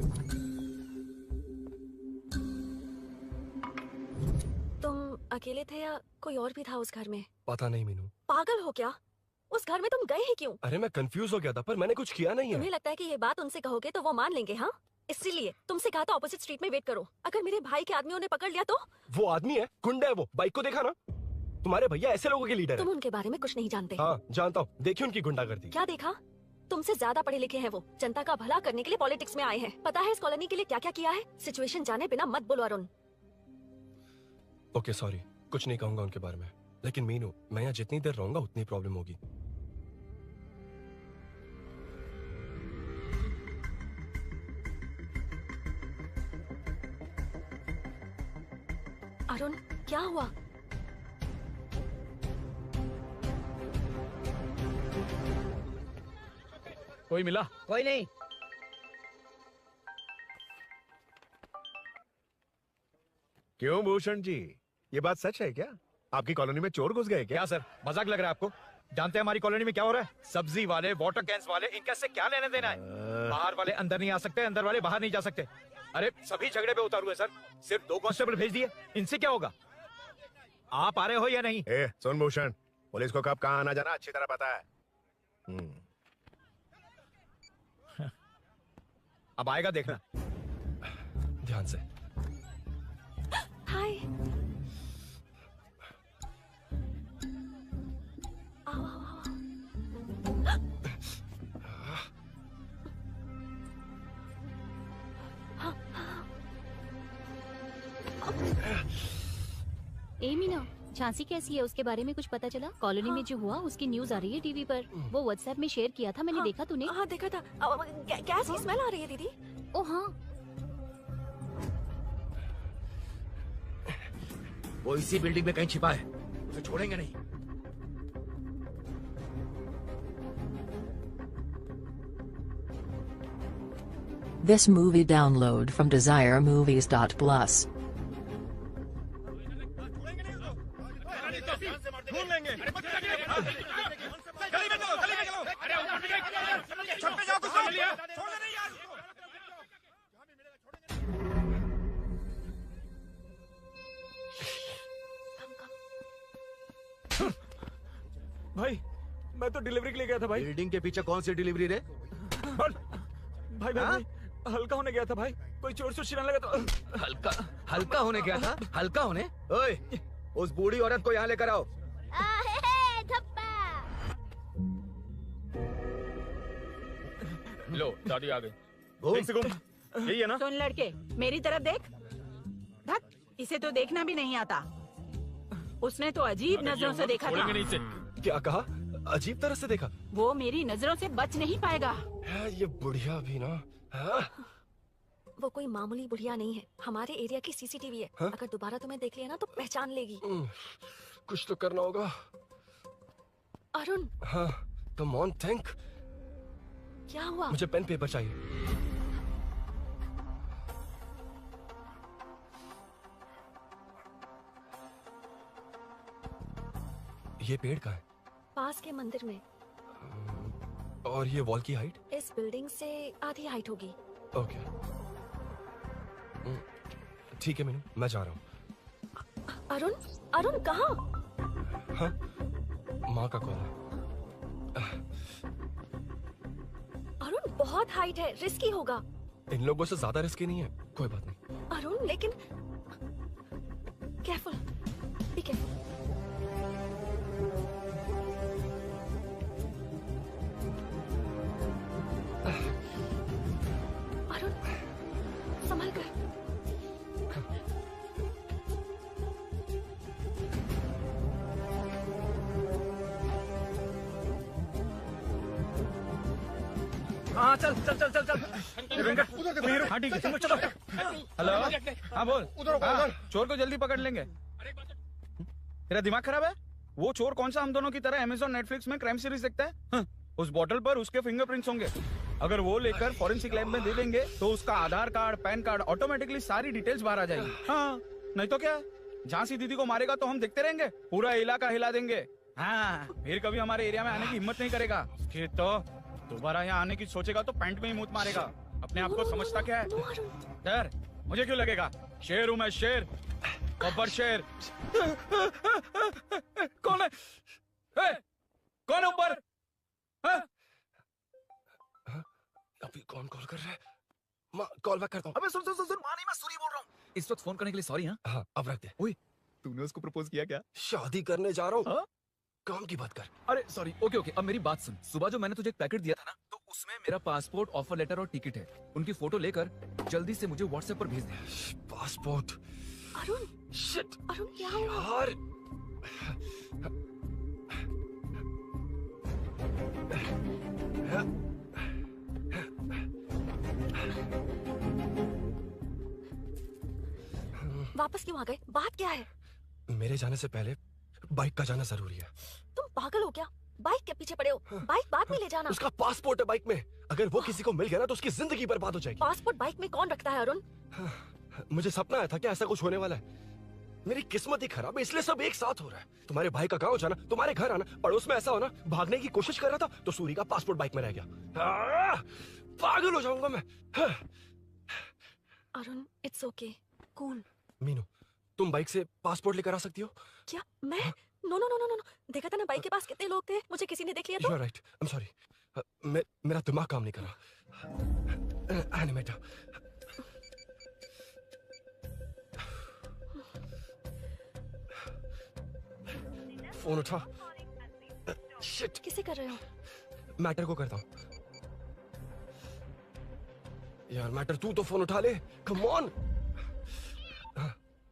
तुम अकेले थे या कोई और भी था उस घर में? पता नहीं मीनू। पागल हो क्या? उस घर में तुम गए ही क्यों? अरे मैं कंफ्यूज हो गया था, पर मैंने कुछ किया नहीं तुम्हें है। लगता है कि ये बात उनसे कहोगे तो वो मान लेंगे? हाँ, इसीलिए तुमसे कहा था ऑपोजिट स्ट्रीट में वेट करो। अगर मेरे भाई के आदमियों ने पकड़ लिया तो? वो आदमी है, गुंडा है वो। बाइक को देखा ना? तुम्हारे भैया ऐसे लोगों के लीडर तुम है। उनके बारे में कुछ नहीं जानते। हाँ जानता हूँ, देखिए उनकी गुंडागर्दी। क्या देखा? तुमसे ज्यादा पढ़े लिखे हैं वो। जनता का भला करने के लिए पॉलिटिक्स में आए हैं। पता है इस कॉलोनी के लिए क्या क्या किया है? सिचुएशन जाने बिना मत बोलो अरुण। ओके सॉरी, कुछ नहीं कहूंगा उनके बारे में। लेकिन मीनू, मैं यहाँ जितनी देर रहूंगा उतनी प्रॉब्लम होगी। अरुण, क्या हुआ? कोई मिला? कोई नहीं। क्यों भूषण जी, ये बात सच है क्या? आपकी कॉलोनी में चोर घुस गए क्या सर, मजाक लग रहा है आपको? जानते हैं हमारी कॉलोनी में क्या हो रहा है? सब्जी वाले, वाटर कैंस वाले, इनका से क्या लेने देना है? बाहर वाले अंदर नहीं आ सकते, अंदर वाले बाहर नहीं जा सकते। अरे सभी झगड़े पे उतारू है सर। सिर्फ 2 कांस्टेबल भेज दिए, इनसे क्या होगा? आप आ रहे हो या नहीं? ए, सुन भूषण, पुलिस को कब कहाँ आना जाना अच्छी तरह पता है। अब आएगा देखना। ध्यान से। हाय। आओ आओ आओ। हाँ, हाँ। ए मीना, झांसी कैसी है? उसके बारे में कुछ पता चला? कॉलोनी में जो हुआ उसकी न्यूज आ रही है टीवी पर। वो व्हाट्सएप में शेयर किया था, मैंने देखा। तूने? हाँ देखा था। गैस की स्मेल आ रही है दीदी। ओ हाँ, वो इसी बिल्डिंग में कहीं छिपा है, उसे छोड़ेंगे नहीं। This movie download from DesireMovies.plus. ढूंढ लेंगे। गली में चलो, गली में चलो। अरे ऊपर छत पे जाओ, कुछ समझ लिया? छोड़ना नहीं यार। भाई, मैं तो डिलीवरी के लिए गया था भाई। बिल्डिंग के पीछे कौन सी डिलीवरी रे? भाई भाई, हल्का होने गया था भाई। कोई चोर से चिल्लाने लगा तो हल्का होने गया था? हल्का होने? ओए, उस बूढ़ी औरत को यहाँ लेकर आओ। लो, दादी आ गई। घूम से घूम। यही है ना? सुन लड़के, मेरी तरफ देख। धत, इसे तो देखना भी नहीं आता। उसने तो अजीब नजरों से देखा था। क्या कहा? अजीब तरह से देखा? वो मेरी नजरों से बच नहीं पाएगा। ये बुढ़िया भी ना। हाँ? वो कोई मामूली बुढ़िया नहीं है, हमारे एरिया की सीसीटीवी है। हाँ? अगर दोबारा तुम्हें देख लिया ना तो पहचान लेगी। कुछ तो करना होगा। अरुण। हाँ, कम ऑन थिंक। क्या हुआ? मुझे पेन पेपर चाहिए। ये पेड़ का है? पास के मंदिर में। और ये वॉल की हाइट? इस बिल्डिंग से आधी हाइट होगी। ओके, ठीक है मीनू, मैं जा रहा हूँ। अरुण, अरुण कहाँ? हाँ, माँ का कॉल है। अरुण बहुत हाइट है, रिस्की होगा। इन लोगों से ज्यादा रिस्की नहीं है, कोई बात नहीं। अरुण लेकिन केयरफुल, बी केयरफुल। अरुण संभल कर। हाँ चल चल चल चल चल वेंकट मीरू हाँ ठीक है तुम लोग चलो। हेलो हाँ बोल। हाँ, चोर को जल्दी पकड़ लेंगे। तेरा दिमाग खराब है? वो चोर कौन सा हम दोनों की तरह अमेज़न नेटफ्लिक्स में क्राइम सीरीज देखता है? हाँ, उस बॉटल पर उसके फिंगरप्रिंट्स होंगे। अगर वो लेकर फॉरेंसिक लैब में दे देंगे तो उसका आधार कार्ड पैन कार्ड ऑटोमेटिकली सारी डिटेल्स बाहर आ जाएगी। हाँ नहीं तो क्या, झांसी दीदी को मारेगा तो हम देखते रहेंगे, पूरा इलाका हिला देंगे। हाँ फिर कभी हमारे एरिया में आने की हिम्मत नहीं करेगा। फिर तो दोबारा यहाँ आने की सोचेगा तो पैंट में ही मूत मारेगा। अपने आप को समझता क्या है? डर मुझे क्यों लगेगा? शेर हूँ मैं, शेर, गब्बर शेर। कौन है? कौन है ऊपर? अभी कौन कॉल कर रहा है? मैं कॉल बैक करता हूँ। अबे सुन सुन सुन, मां नहीं, मैं सूरी बोल रहा हूँ। इस वक्त फोन करने के लिए सॉरी। हाँ अब रख दे। ओए तूने उसको प्रपोज किया क्या? शादी करने जा रहा हूँ। काम की बात कर। अरे सॉरी, ओके ओके, अब मेरी बात सुन। सुबह जो मैंने तुझे एक पैकेट दिया था ना, तो उसमें मेरा पासपोर्ट, ऑफर लेटर और टिकट है। उनकी फोटो लेकर जल्दी से मुझे व्हाट्सएप पर भेज दे। पासपोर्ट? अरुण शिट, अरुण क्या हुआ? यार वापस क्यों आ गए? बात क्या है? मेरे जाने से पहले बाइक का जाना जरूरी है। तुम पागल हो क्या? बाइक के पीछे पड़े हो? बाइक बाद में ले जाना। उसका पासपोर्ट है बाइक में, अगर वो किसी को मिल गया ना तो उसकी जिंदगी बर्बाद हो जाएगी। पासपोर्ट बाइक में कौन रखता है अरुण? मुझे सपना आया था कि ऐसा कुछ होने वाला है। मेरी किस्मत ही खराब है, इसलिए सब एक साथ हो रहा है। तुम्हारे भाई का गांव जाना, तुम्हारे घर आना, पड़ोस में ऐसा होना, भागने की कोशिश कर रहा था तो सूरी का पासपोर्ट बाइक में रह गया। पागल हो जाऊंगा मैं। Arun it's okay, cool. Meenu तुम बाइक से पासपोर्ट लेकर आ सकती हो? क्या मैं? No no no no no, देखा था ना बाइक के पास कितने लोग थे, मुझे किसी ने देख लिया तो। You are right, I'm sorry. मेरा दिमाग काम नहीं कर रहा। एनिमेटर। फोन उठा। शिट। किसे कर रहे हो? मैटर को करता हूँ। यार मैटर तू तो फोन उठा ले, कम ऑन।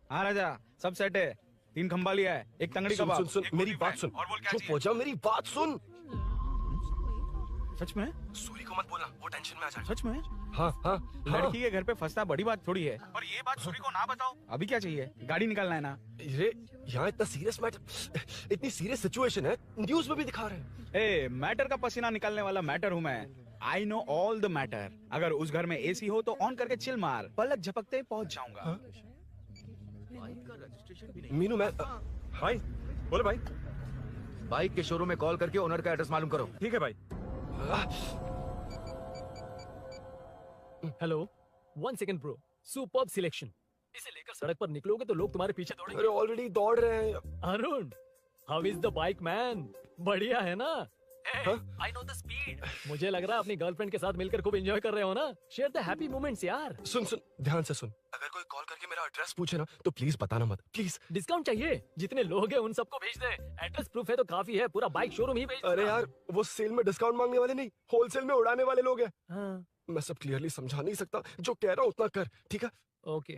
हाँ राजा, सब सेट है। 3 खंबा लिया है, एक तंगड़ी सुन, कबाब। सुन सुन मेरी बात सुन। चुप हो जा, मेरी बात सुन। सच में? सूरी को मत बोलना, वो टेंशन में आ जाएगा। सच में? हाँ हाँ। लड़की के घर पे फंसना बड़ी बात थोड़ी है। और ये बात सूरी को ना बताओ। अभी क्या चाहिए? गाड़ी निकालना है ना? ये यहाँ इतना सीरियस मैटर, इतनी सीरियस सिचुएशन है, न्यूज में भी दिखा रहे हैं। ए, मैटर का पसीना निकालने वाला मैटर हूँ मैं। I know all the matter. अगर उस घर में एसी हो तो ऑन करके चिल मार, पलक झपकते पहुंच जाऊंगा। मीनू मैं भाई बोले भाई, बाइक के शोरूम में कॉल करके ओनर का एड्रेस मालूम करो। ठीक है भाई। Hello, 1 second bro, superb selection. इसे लेकर सड़क पर निकलोगे तो लोग तुम्हारे पीछे दौड़ेंगे। अरे ऑलरेडी दौड़ रहे हैं। Arun, how is the bike man? बढ़िया है ना? I know the speed. मुझे लग रहा है अपनी गर्लफ्रेंड के साथ मिलकर खूब एंजॉय कर रहे हो ना? शेयर द हैप्पी मोमेंट्स यार। सुन सुन ध्यान से सुन, अगर कोई कॉल करके मेरा एड्रेस पूछे ना तो प्लीज बताना मत, प्लीज। डिस्काउंट चाहिए? जितने लोग हैं उन सबको भेज दे। एड्रेस प्रूफ है तो काफी है, पूरा बाइक शोरूम ही भेज। अरे यार वो सेल में डिस्काउंट मांगने वाले नहीं, होलसेल में उड़ाने वाले लोग हैं। हाँ। मैं सब क्लियरली समझा नहीं सकता, जो कह रहा हूँ उतना कर, ठीक है? ओके।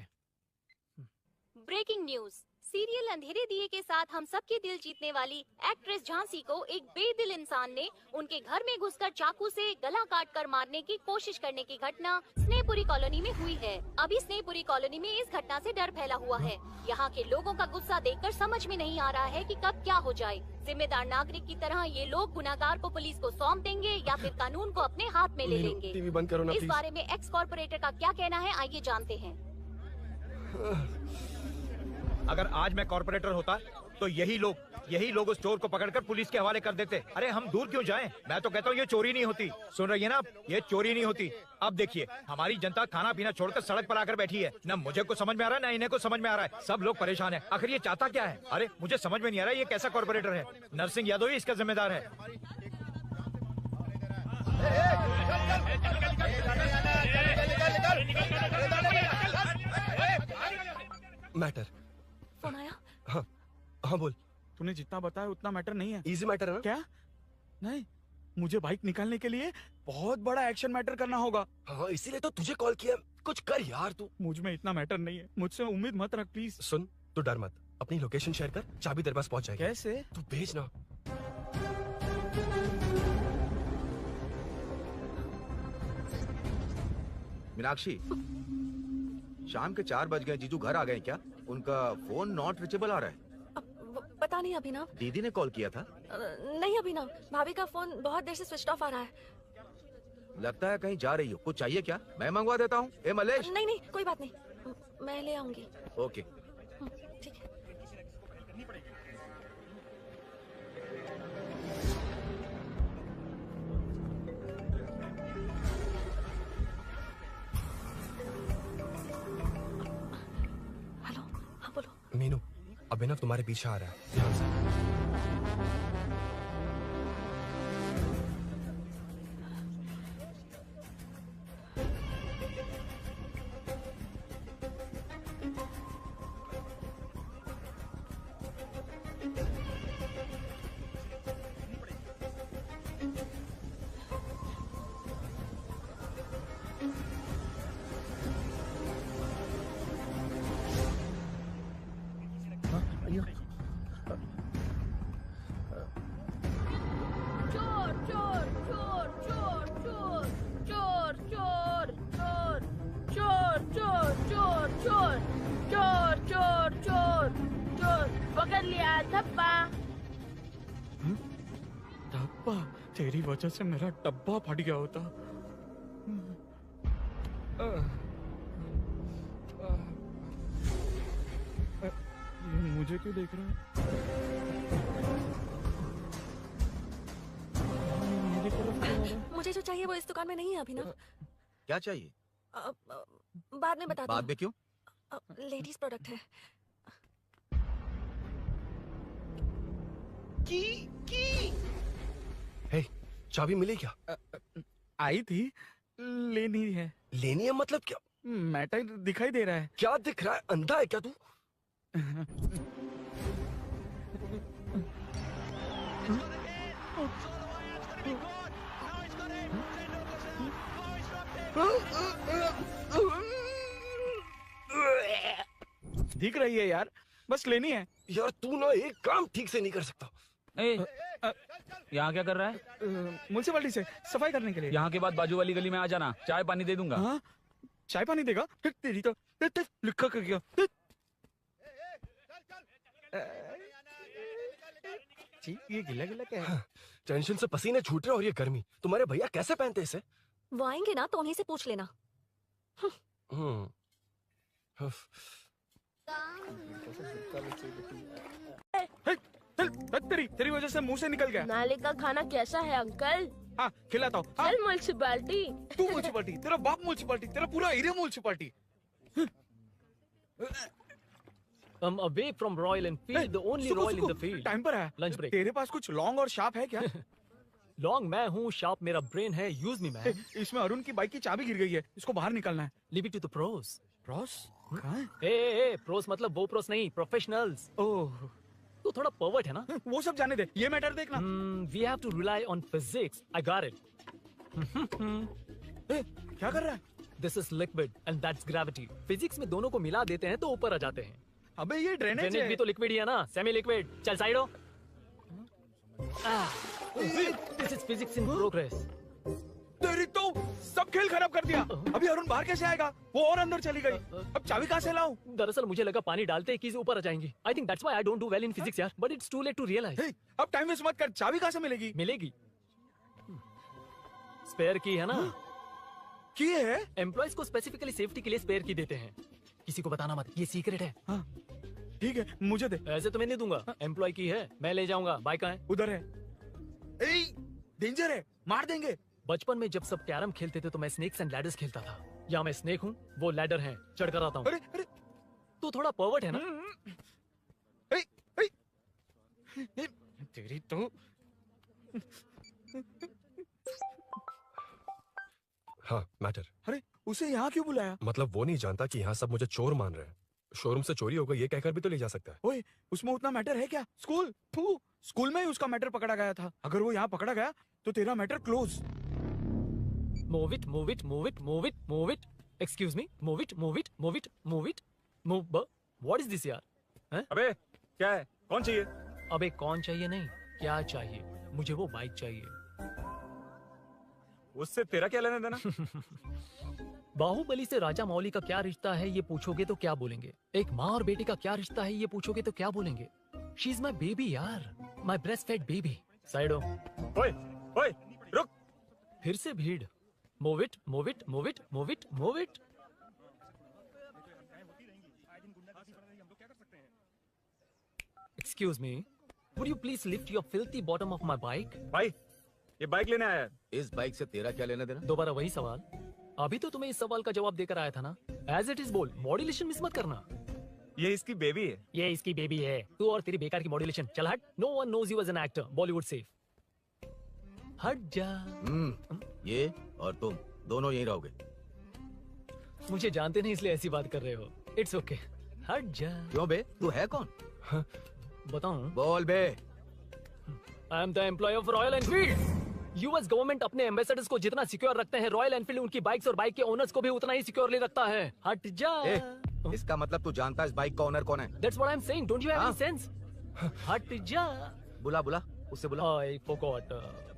Breaking news. सीरियल अंधेरे दिए के साथ हम सबके दिल जीतने वाली एक्ट्रेस झांसी को एक बेदिल इंसान ने उनके घर में घुसकर चाकू से गला काटकर मारने की कोशिश करने की घटना स्नेहपुरी कॉलोनी में हुई है। अभी स्नेहपुरी कॉलोनी में इस घटना से डर फैला हुआ है। यहाँ के लोगों का गुस्सा देखकर समझ में नहीं आ रहा है कि कब क्या हो जाए। जिम्मेदार नागरिक की तरह ये लोग गुनाहगार को पुलिस को सौंप देंगे या फिर कानून को अपने हाथ में ले लेंगे। टीवी बंद करो ना इस प्लीज। बारे में एक्स कॉर्पोरेटर का क्या कहना है, आइए जानते हैं। अगर आज मैं कॉर्पोरेटर होता तो यही लोग उस चोर को पकड़कर पुलिस के हवाले कर देते। अरे हम दूर क्यों जाएं? मैं तो कहता हूँ ये चोरी नहीं होती। सुन रही है ना आप? ये चोरी नहीं होती। अब देखिए हमारी जनता खाना पीना छोड़कर सड़क पर आकर बैठी है। न मुझे को समझ में आ रहा है, न इन्हें को समझ में आ रहा है। सब लोग परेशान है। आखिर ये चाहता क्या है? अरे मुझे समझ में नहीं आ रहा है, ये कैसा कॉर्पोरेटर है? नरसिंह यादव ही इसका जिम्मेदार है। मैटर। फोन आया? हाँ हाँ बोल। तूने जितना बताया उतना मैटर नहीं है। इजी मैटर है ना? क्या? नहीं, मुझे बाइक निकालने के लिए बहुत बड़ा एक्शन मैटर करना होगा। हाँ इसीलिए तो तुझे कॉल किया। कुछ कर यार तू। मुझ में इतना मैटर नहीं है, मुझसे उम्मीद मत रख प्लीज। सुन तू डर मत, अपनी लोकेशन शेयर कर, चाबी तेरे पास पहुंच जाएगी। कैसे? तू भेज ना। मीनाक्षी, शाम के 4 बज गए, जीजू घर आ गए क्या? उनका फोन नॉट रिचेबल आ रहा है। पता नहीं अभिनव। दीदी ने कॉल किया था? नहीं अभिनव, भाभी का फोन बहुत देर से स्विच ऑफ आ रहा है। लगता है कहीं जा रही हो। कुछ चाहिए क्या? मैं मंगवा देता हूँ। ए मलेश। नहीं नहीं कोई बात नहीं, मैं ले आऊंगी। ओके ठीक है। हेलो, हाँ बोलो। मीनू, अभिनव तुम्हारे पीछे आ रहा है, ध्यान से। चोर चोर चोर चोर चोर चोर चोर चोर चोर चोर चोर चोर चोर चोर चोर पकड़ लिया धप्पा। डब्बा, तेरी वजह से मेरा डब्बा फट गया होता। ये मुझे क्यों देख रहा है? मेरी तरफ क्यों आ रहा है? मुझे जो चाहिए वो इस दुकान में नहीं है अभिनव। क्या चाहिए? बाद में बताती बाद में क्यों? लेडीज प्रोडक्ट है। हे, चाबी मिली क्या? आई थी, लेनी है। लेनी है मतलब क्या? मैटर दिखाई दे रहा है। क्या दिख रहा है? अंधा है क्या तू? दिख रही है यार, बस लेनी है। यार तू ना एक काम ठीक से नहीं कर सकता। यहाँ क्या कर रहा है? म्युनिसिपैलिटी से सफाई करने के लिए। यहाँ के बाद बाजू वाली गली में आ जाना, चाय पानी दे दूंगा। हाँ? चाय पानी देगा? तेरी तो लिखा कर गया। ये गिला गिला क्या है? टेंशन से पसीने छूट रहे और ये गर्मी, तुम्हारे भैया कैसे पहनते इसे? वो आएंगे ना तो उन्हीं से पूछ लेना। तेरी वजह से मुंह से निकल गया। नाले का खाना कैसा है अंकल? हाँ खिलाता हूँ। चल म्युनिसिपैलिटी। तू म्युनिसिपैलिटी, तेरा बाप म्युनिसिपैलिटी, तेरा पूरा area municipality. I'm away from Royal Enfield, the only Royal in the field. Time पर है। Lunch break. तेरे पास कुछ लॉन्ग और शार्प है क्या? लॉन्ग मैं हूँ, शार्प मेरा ब्रेन है। Use me man. इसमें अरुण की बाइक की चाबी गिर गई है, इसको बाहर निकालना है। Leave it to the pros. Pros? कहाँ है? ए प्रोस मतलब वो प्रोस नहीं, प्रोफेशनल्स। ओह, तू थोड़ा पर्वर्ट है ना? वो सब जाने दे, ये मैटर देखना। We have to rely on physics. I got it. क्या कर रहा है? This is liquid and that's gravity. Physics में दोनों को मिला देते हैं तो ऊपर आ जाते हैं। अबे ये ड्रेनेज है। भी तो लिक्विड ही है ना, सेमी लिक्विड। चल साइड हो। This is physics in progress. तेरी तो सब खेल खराब कर दिया। अभी अरुण बाहर कैसे आएगा? वो और अंदर चली गई। अब चाबी कहाँ से लाऊं? दरअसल मुझे लगा पानी डालते ही कीज़ ऊपर आ जाएंगी। I think that's why I don't do well in physics यार। But it's too late to realize. अब टाइम वेस्ट मत कर, चाबी कहाँ से मिलेगी? मिलेगी। स्पेयर की है ना? की है? एम्प्लॉइज को स्पेसिफिकली सेफ्टी के लिए स्पेयर की देते हैं। किसी को बताना मत, ये सीक्रेट है। हाँ, ठीक है, मुझे दे। ऐसे तो मैं नहीं दूंगा। एम्प्लॉय की है, मैं ले जाऊंगा। बाइक कहाँ है? उधर है। डेंजर है, मार देंगे। बचपन में जब सब कैरम खेलते थे तो मैं स्नेक्स एंड लैडर्स खेलता था। या मैं स्नेक हूँ, वो लैडर है, चढ़ कर आता हूँ। अरे तू थोड़ा पर्वर्ट है ना? तेरी तो हाँ, मैटर। अरे उसे यहाँ क्यों बुलाया? मतलब वो नहीं जानता कि यहाँ सब मुझे चोर मान रहे हैं। शोरूम से चोरी हो गई ये कहकर भी तो ले जा सकता है। ओए, उसमें उतना मैटर है क्या? स्कूल में ही उसका मैटर पकड़ा गया था। अगर वो यहाँ पकड़ा गया तो तेरा matter close. Move it, move it, move it, move it, move it. Excuse me, move it, move it, move it, move it, move. What is this यार? हैं? अबे क्या है? कौन चाहिए? अबे कौन चाहिए नहीं, क्या चाहिए? मुझे वो बाइक चाहिए। उससे तेरा क्या लेना देना? बाहुबली से राजा मौली का क्या रिश्ता है ये पूछोगे तो क्या बोलेंगे? एक माँ और बेटी का क्या रिश्ता है ये पूछोगे तो क्या बोलेंगे? शी इज माई बेबी यार, my breast fed baby. Side हो। ओए ओए रुक। फिर से भीड़। Move it, move it, move it, move it, move it. Excuse me, would you please lift your filthy bottom of my bike? भाई ये बाइक लेने आया है। इस बाइक से तेरा क्या लेना देना? दोबारा वही सवाल। अभी तो तुम्हें इस सवाल का जवाब देकर आया था ना। एज इट इज बोल, मॉड्यूलेशन मिस मत करना। ये इसकी बेबी है। ये इसकी बेबी है। तू और तेरी बेकार की मॉड्यूलेशन। चल हट। No one knows you as an actor, Bollywood safe. हट जा। ये और तुम दोनों यहीं रहोगे। मुझे जानते नहीं इसलिए ऐसी बात कर रहे हो। It's okay. हट जा। क्यों बे, तू है कौन? बताऊं? बोल बे। I am the employ of Royal Enfield. US government अपने एम्बेसडर्स को जितना सिक्योर रखते हैं, रॉयल एनफील्ड उनकी बाइक्स और बाइक के ओनर्स को भी उतना ही सिक्योरली रखता है। हट जा। इसका मतलब तू जानता है इस बाइक का ओनर कौन है? That's what I'm saying. Don't you have any sense? हट जा। बुला बुला, उससे बुला। I forgot.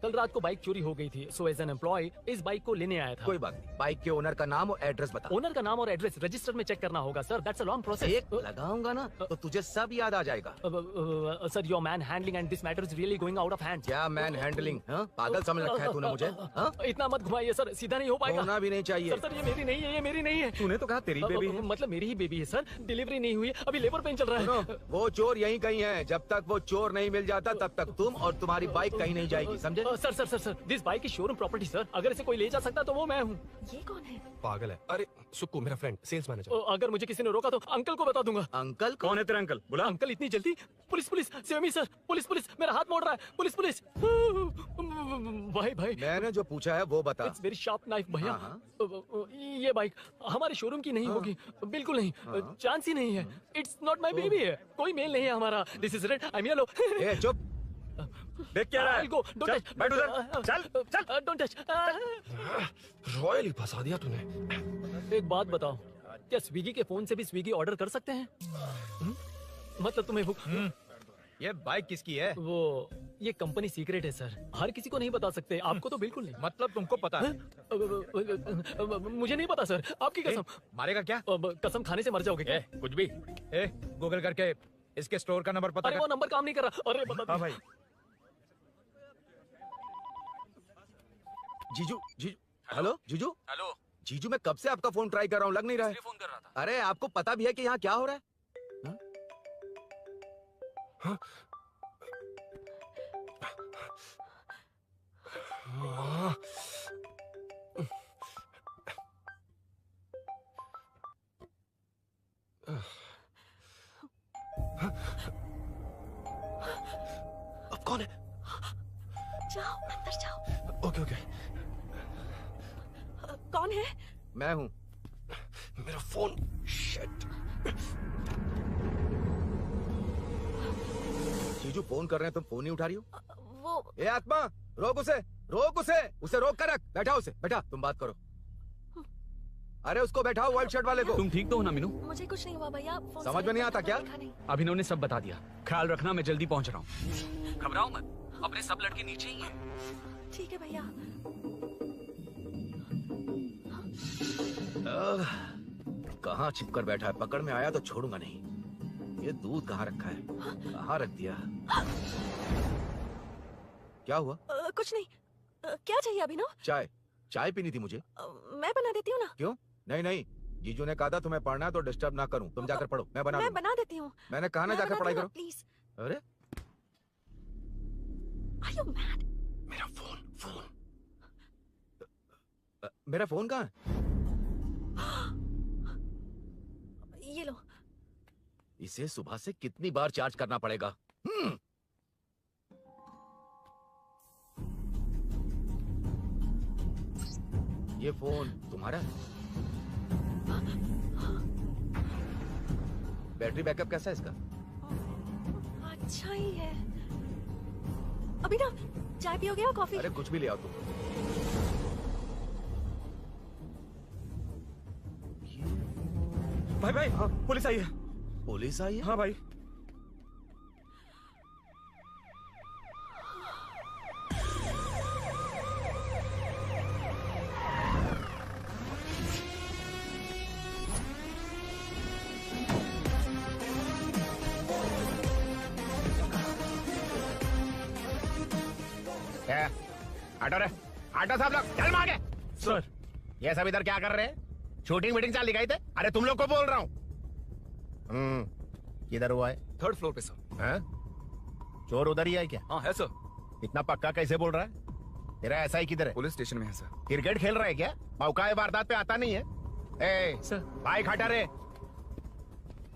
कल रात को बाइक चोरी हो गई थी, so as an employee इस बाइक को लेने आया था। कोई बात नहीं, बाइक के ओनर का नाम और एड्रेस बता। ओनर का नाम और एड्रेस रजिस्टर में चेक करना होगा sir. That's a long process. एक लगाऊंगा ना तो तुझे सब याद आ जाएगा। Sir, your man handling and this matter is really going out of hand. क्या मैन हैंडलिंग? पागल समझ रखा है तूने मुझे? इतना मत घुमाइए सर, सीधा नहीं हो पाएगा। होना भी नहीं चाहिए। सर, ये मेरी नहीं है, ये मेरी नहीं है। तूने तो कहा तेरी बेबी है। मतलब मेरी ही बेबी है सर। डिलीवरी नहीं हुई, अभी लेबर पेन चल रहा है। वो चोर यहीं कहीं है। जब तक वो चोर नहीं मिल जाता तब तक तुम और तुम्हारी बाइक कहीं नहीं जाएगी, समझे? Sir sir sir sir, this bike की शोरूम प्रॉपर्टी सर। अगर इसे कोई ले जा सकता तो वो मैं हूँ। ये कौन है? पागल है। अरे सुक्कू, मेरा फ्रेंड, सेल्स मैनेजर। अगर मुझे किसी ने रोका तो अंकल को बता दूंगा। अंकल? कौन है तेरा अंकल? बुला। अंकल इतनी जल्दी? Police police, save me sir. Police police, मेरा हाथ मोड़ रहा है। Police police. भाई भाई, मैंने जो पूछा है वो बता। इट्स वेरी शार्प नाइफ भैया। ये बाइक हमारे शोरूम की नहीं होगी, बिल्कुल नहीं। चांस ही नहीं है। इट्स नॉट माई बेबी है, कोई मेल नहीं है हमारा। This is red, I am yellow. चुप। देख क्या रहा है? Don't touch. बैठ उधर। चल चल। Don't touch. रॉयल ही फंसा दिया तूने। एक बात बताओ, क्या स्विगी के फोन से भी स्विगी ऑर्डर कर सकते हैं? मतलब तुम्हें भूख? ये बाइक किसकी है? वो ये कंपनी सीक्रेट है सर, हर किसी को नहीं बता सकते। आपको तो बिल्कुल नहीं। मतलब तुमको पता है? मुझे नहीं पता सर, आपकी कसम। मारेगा क्या? कसम खाने से मर जाओगे क्या? कुछ भी। गूगल करके इसके स्टोर का नंबर पता कर। वो नंबर काम नहीं कर रहा। अरे बता। हाँ भाई। जीजू, जीजू, हेलो जीजू। हेलो जीजू, मैं कब से आपका फोन ट्राई कर रहा हूँ, लग नहीं रहा है। फोन कर रहा था। अरे आपको पता भी है कि यहाँ क्या हो रहा है? हाँ? हाँ? अब कौन है? जाओ अंदर जाओ। Okay okay. कौन है? मैं हूँ। मेरा फोन। शिट। जीजू फोन कर रहे हैं, तुम फोन नहीं उठा रही हो? वो ए आत्मा, रोक उसे, रोक उसे, उसे रोक कर रख। बैठा उसे, बैठा, तुम बात करो। अरे उसको बैठाओ, व्हाइट शर्ट वाले को। तुम ठीक तो हो ना मीनू? मुझे कुछ नहीं हुआ भैया। समझ में नहीं आता क्या? अभिनव ने सब बता दिया। ख्याल रखना, मैं जल्दी पहुंच रहा हूँ। घबराओ मत, अपने सब लड़के नीचे ही हैं। ठीक है भैया। कहाँ छिप कर बैठा है? पकड़ में आया तो छोड़ूंगा नहीं। ये दूध कहाँ रखा है? कहाँ रख दिया? क्या हुआ? कुछ नहीं। क्या चाहिए अभिनव? चाय, चाय पीनी थी मुझे। मैं बना देती हूँ ना। क्यों? नहीं नहीं, जीजू ने कहा था तुम्हें पढ़ना है तो डिस्टर्ब ना करूं। तुम जाकर पढ़ो, मैं बना देती हूँ। मैंने कहा ना जाकर पढ़ाई करो प्लीज। अरे Are you mad? मेरा फोन। मेरा फोन कहाँ है? ये लो। इसे सुबह से कितनी बार चार्ज करना पड़ेगा? ये फोन तुम्हारा है? बैटरी बैकअप कैसा है इसका? अच्छा ही है। अभिनव, चाय पियोगे या कॉफी? अरे कुछ भी ले आओ तुम। भाई भाई, हाँ, पुलिस आई है। पुलिस आई है? हाँ भाई। क्या? हटो रे, हटो सब लोग, चल मांगे। सर ये सब इधर क्या कर रहे हैं? शूटिंग मीटिंग चाल गई थे? अरे तुम लोग को बोल रहा हूँ। किधर हुआ है? 3rd फ्लोर पे सर। हैं? चोर उधर ही है क्या? हाँ है सर। इतना पक्का कैसे बोल रहा है? तेरा ऐसा ही किधर है? पुलिस स्टेशन में है सर। क्रिकेट खेल रहा है क्या? मौका है वारदात पे आता नहीं है? ए सर बाइक हटा रे।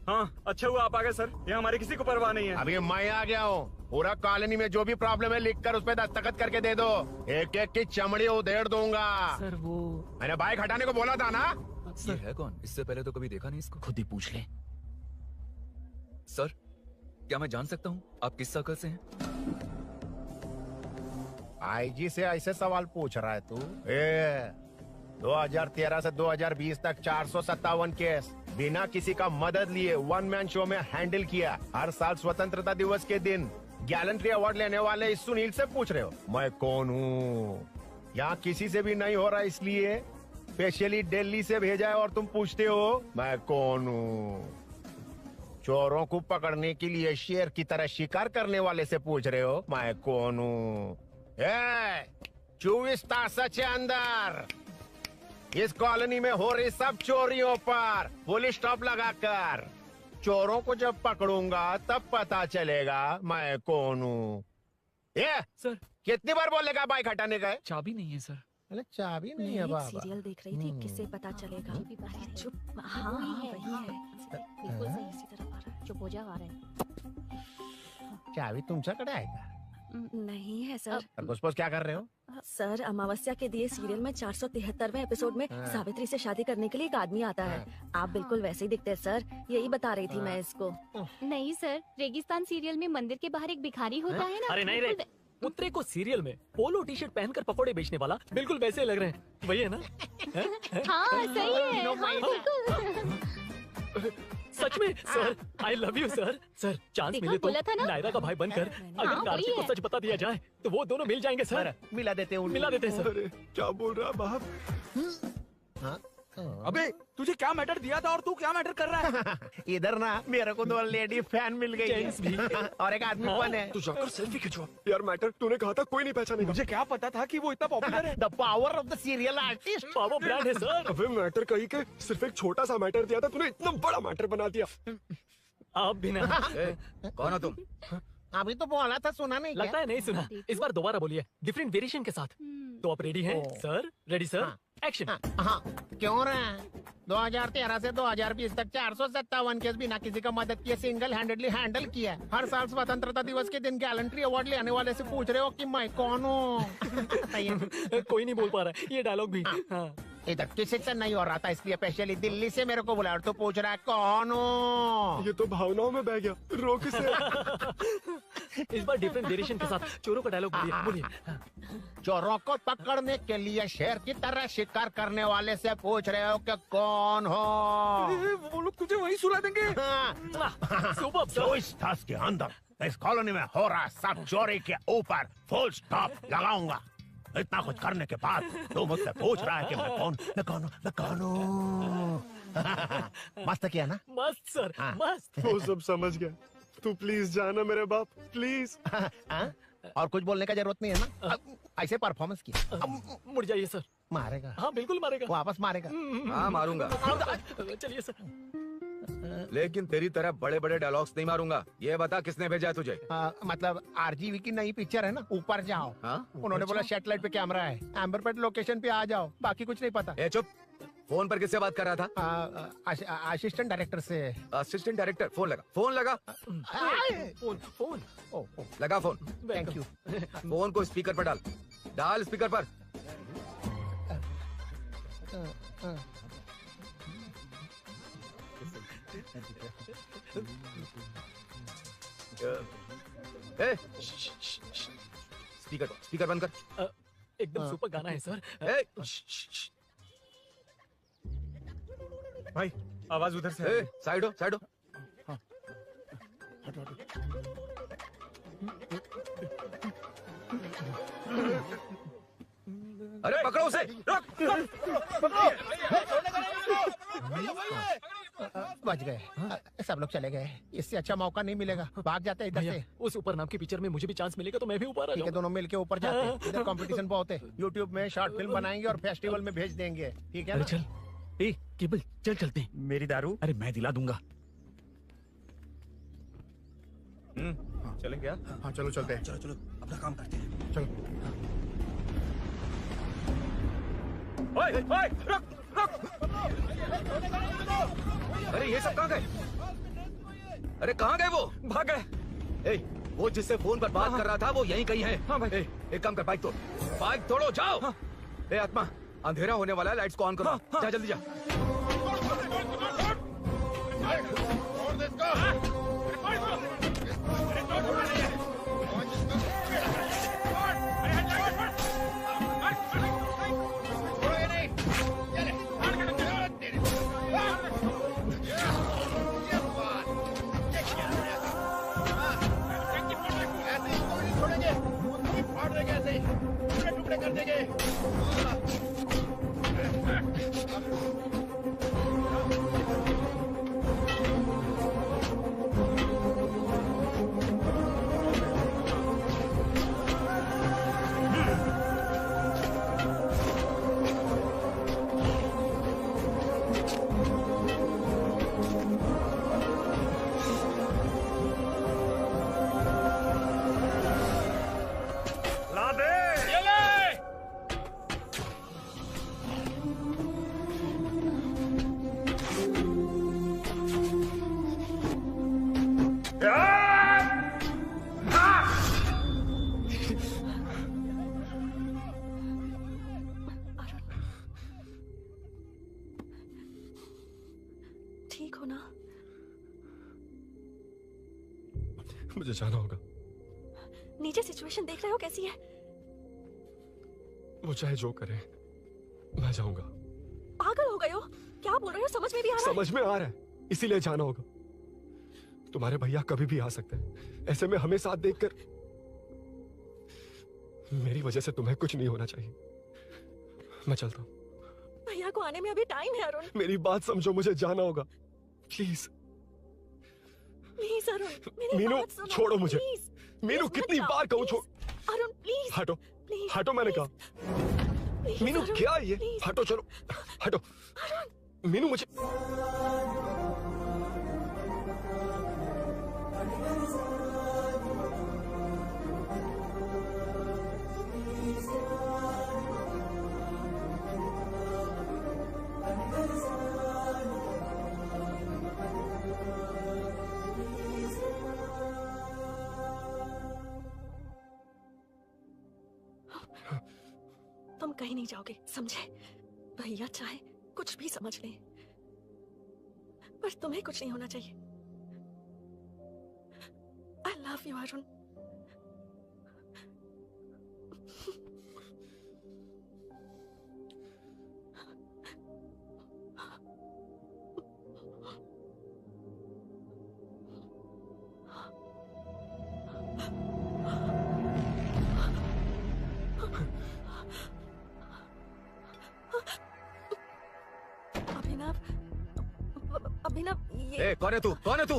हाँ अच्छा हुआ आप आ गए सर, ये हमारी किसी को परवाह नहीं है। अभी मैं आ गया हूँ। पूरा कॉलोनी में जो भी प्रॉब्लम है लिख कर उस पर दस्तखत करके दे दो। एक एक की चमड़ी उधेड़ दूंगा। सर वो मैंने बाइक हटाने को बोला था ना। ये है कौन? इससे पहले तो कभी देखा नहीं इसको। खुद ही पूछ ले। सर क्या मैं जान सकता हूँ आप किस सर्कल से हैं? आईजी से ऐसे सवाल पूछ रहा है तू? 2013 से 2020 तक 457 केस बिना किसी का मदद लिए 1 मैन शो में हैंडल किया। हर साल स्वतंत्रता दिवस के दिन गैलेंट्री अवार्ड लेने वाले इस सुनील से पूछ रहे हो मैं कौन हूँ? यहाँ किसी से भी नहीं हो रहा, इसलिए स्पेशली दिल्ली से भेजा है और तुम पूछते हो मैं कौन हूँ? चोरों को पकड़ने के लिए शेर की तरह शिकार करने वाले से पूछ रहे हो मैं कौन हूँ? 24 तास के अंदर इस कॉलोनी में हो रही सब चोरियों पर पुलिस स्टॉप लगाकर चोरों को जब पकड़ूंगा तब पता चलेगा मैं कौन हूँ। ये सर कितनी बार बोलेगा बाइक हटाने का है? चाबी नहीं है सर। अरे चाबी नहीं मैं है एक बाबा। सीरियल देख रही थी, किससे पता चलेगा? अरे चुप, हाँ वही है। बिल्कुल सही, इसी तरफ आ रहा है। चुप हो जा, आ रहा है। चाबी तुमच्याकडे आहे का? नहीं है सर। घुसपौस क्या कर रहे हो? सर अमावस्या के दिए सीरियल में 473वें एपिसोड में हाँ। सावित्री से शादी करने के लिए एक आदमी आता है। आप बिल्कुल वैसे ही दिखते हैं सर, यही बता रही थी मैं इसको। नहीं सर, रेगिस्तान सीरियल में मंदिर के बाहर एक भिखारी होता है ना। अरे नहीं रे, पुत्रे को सीरियल में पोलो टी शर्ट पहनकर पकोड़े बेचने वाला बिल्कुल वैसे लग रहे हैं। वही है ना? हाँ सही है। हाँ, बिल्कुल। सच में sir, I love you sir. Sir chance देखा, मिले तो बोला था ना? नायरा का भाई बनकर अगर हाँ, कार्तिक वही को है। सच बता दिया जाए तो वो दोनों मिल जाएंगे सर। मिला देते हैं मिला देते हैं सर। क्या बोल रहा है बाप? अबे तुझे क्या मैटर दिया था और तू क्या मैटर कर रहा है? इधर ना मेरे को 2 लेडी फैन मिल गई जेंट्स भी। है और एक आदमी कौन है? तू जाकर सेल्फी खिंचवा। यार मैटर तूने कहा था कोई नहीं पहचानेगा। मुझे क्या पता था कि वो इतना पॉपुलर है? The power of the serial artist. Power brand है सर। अबे मैटर कही के सिर्फ एक छोटा सा मैटर दिया था, तूने इतना बड़ा मैटर बना दिया। आप भी ना। कौन हो तुम? अभी तो बोला था, सुना नहीं लगता है नहीं सुना। इस बार दोबारा बोलिए डिफरेंट वेरिएशन के साथ। तो आप रेडी हैं सर? Ready sir? एक्शन। हाँ क्यों रहा? 2013 से 2020 तक 457 केस बिना किसी का मदद किए सिंगल हैंडेडली हैंडल किया। हर साल स्वतंत्रता दिवस के दिन गैलेंट्री अवार्ड लेने वाले से पूछ रहे हो कि मैं कौन हूँ? कोई नहीं बोल पा रहा है ये डायलॉग भी। हाँ। इधर किसी से नहीं हो रहा था, इसलिए स्पेशली दिल्ली से मेरे को बुलाया और तो पूछ रहा है कौन हूँ? ये तो भावनाओं में बह गया, रोक इसे। इस बार डिफरेंट वेरिएशन के साथ चोरों का डायलॉग बोलिए। बोलिए। चोरों को पकड़ने के लिए शेर की तरह शिकार करने वाले से पूछ रहे हो कि कौन हो? वो लोग तुझे वही सुला देंगे। Super sir. 24 तास के अंदर इस कॉलोनी में हो रहा सब चोरी के ऊपर फुल स्टॉप लगाऊंगा। इतना कुछ करने के बाद तू मुझसे पूछ रहा है कि मैं कौन हूँ? मस्त किया ना? मस्त सर, मस्त। वो सब समझ गया। तू प्लीज जाना मेरे बाप, प्लीज। और कुछ बोलने का जरूरत नहीं है ना? ऐसे परफॉर्मेंस किया। मुड़ जाइए सर। मारेगा? हाँ बिल्कुल मारेगा। वापस मारेगा? हाँ मारूंगा। चलिए सर। लेकिन तेरी तरह बड़े बड़े डायलॉग्स नहीं मारूंगा। ये बता किसने भेजा है तुझे? मतलब आरजीवी की नई पिक्चर है ना, ऊपर जाओ। उन्होंने बोला सैटेलाइट पे कैमरा है, एम्बरपेट लोकेशन पे आ जाओ, बाकी कुछ नहीं पता। ए चुप। फोन पर किससे बात कर रहा था? असिस्टेंट डायरेक्टर से। Assistant director? फोन लगा, फोन लगा। फोन लगा फोन। Thank you. फोन को स्पीकर पर डाल, डाल स्पीकर पर। स्पीकर बंद कर। एकदम सुपर गाना है सर। भाई आवाज उधर से। साइड हो, साइड हो। अरे पकड़ो उसे। बच गए। सब लोग चले गए, इससे अच्छा मौका नहीं मिलेगा। भाग जाते हैं इधर भैया, से। उस ऊपर नाम की पिक्चर में मुझे भी चांस मिलेगा तो मैं भी ऊपर आ ठीक है, जाऊंगा। दोनों मिलके ऊपर जाते हैं। इधर कंपटीशन बहुत है। यूट्यूब में शॉर्ट फिल्म बनाएंगे और फेस्टिवल में भेज देंगे। ठीक है अरे ना? चल, ए केबल चल चलते हैं। मेरी दारू? अरे मैं दिला दूंगा। चलें क्या? हाँ चलो चलते हैं। चलो चलो अपना काम करते हैं। चलो। ओए, ओए, रुक, रुक। अरे ये सब कहाँ गए? अरे कहाँ गए वो? भाग गए। ए, वो जिससे फोन पर बात कर रहा था वो यहीं कहीं है। हाँ भाई। एक काम कर, बाइक तोड़, बाइक तोड़ो, जाओ। ए आत्मा, अंधेरा होने वाला है, लाइट्स को ऑन करो। जा जल्दी जा। टुकड़े कर देंगे। ठीक हो ना? मुझे जाना होगा। नीचे सिचुएशन देख रहे हो कैसी है? वो चाहे जो करे, मैं जाऊंगा। पागल हो गए हो? क्या बोल रहे हो? समझ में भी आ रहा है? समझ में आ रहा है, इसीलिए जाना होगा। तुम्हारे भैया कभी भी आ सकते हैं। ऐसे में हमें साथ देखकर मेरी वजह से तुम्हें कुछ नहीं होना चाहिए। मैं चलता हूँ। भैया को आने में अभी टाइम है अरुण। मेरी बात समझो, मुझे जाना होगा। प्लीज प्लीज अरुण, मेरी मीनू, बात सुनो, छोड़ो मुझे। प्लीज। मीनू, प्लीज कितनी मत बार जाओ, कहूँ छोड़। प्लीज। अरुण प्लीज। हटो, प्लीज, हटो, मैंने कहा। प्लीज, मीनू अरुण, क्या ये? प्लीज। हटो, चलो, हटो। मीनू मुझे तुम कहीं नहीं जाओगे, समझे? भैया चाहे कुछ भी समझ लें, पर तुम्हें कुछ नहीं होना चाहिए। I love you Arun. Abhinav, ये कौन है तू? कौन है तू?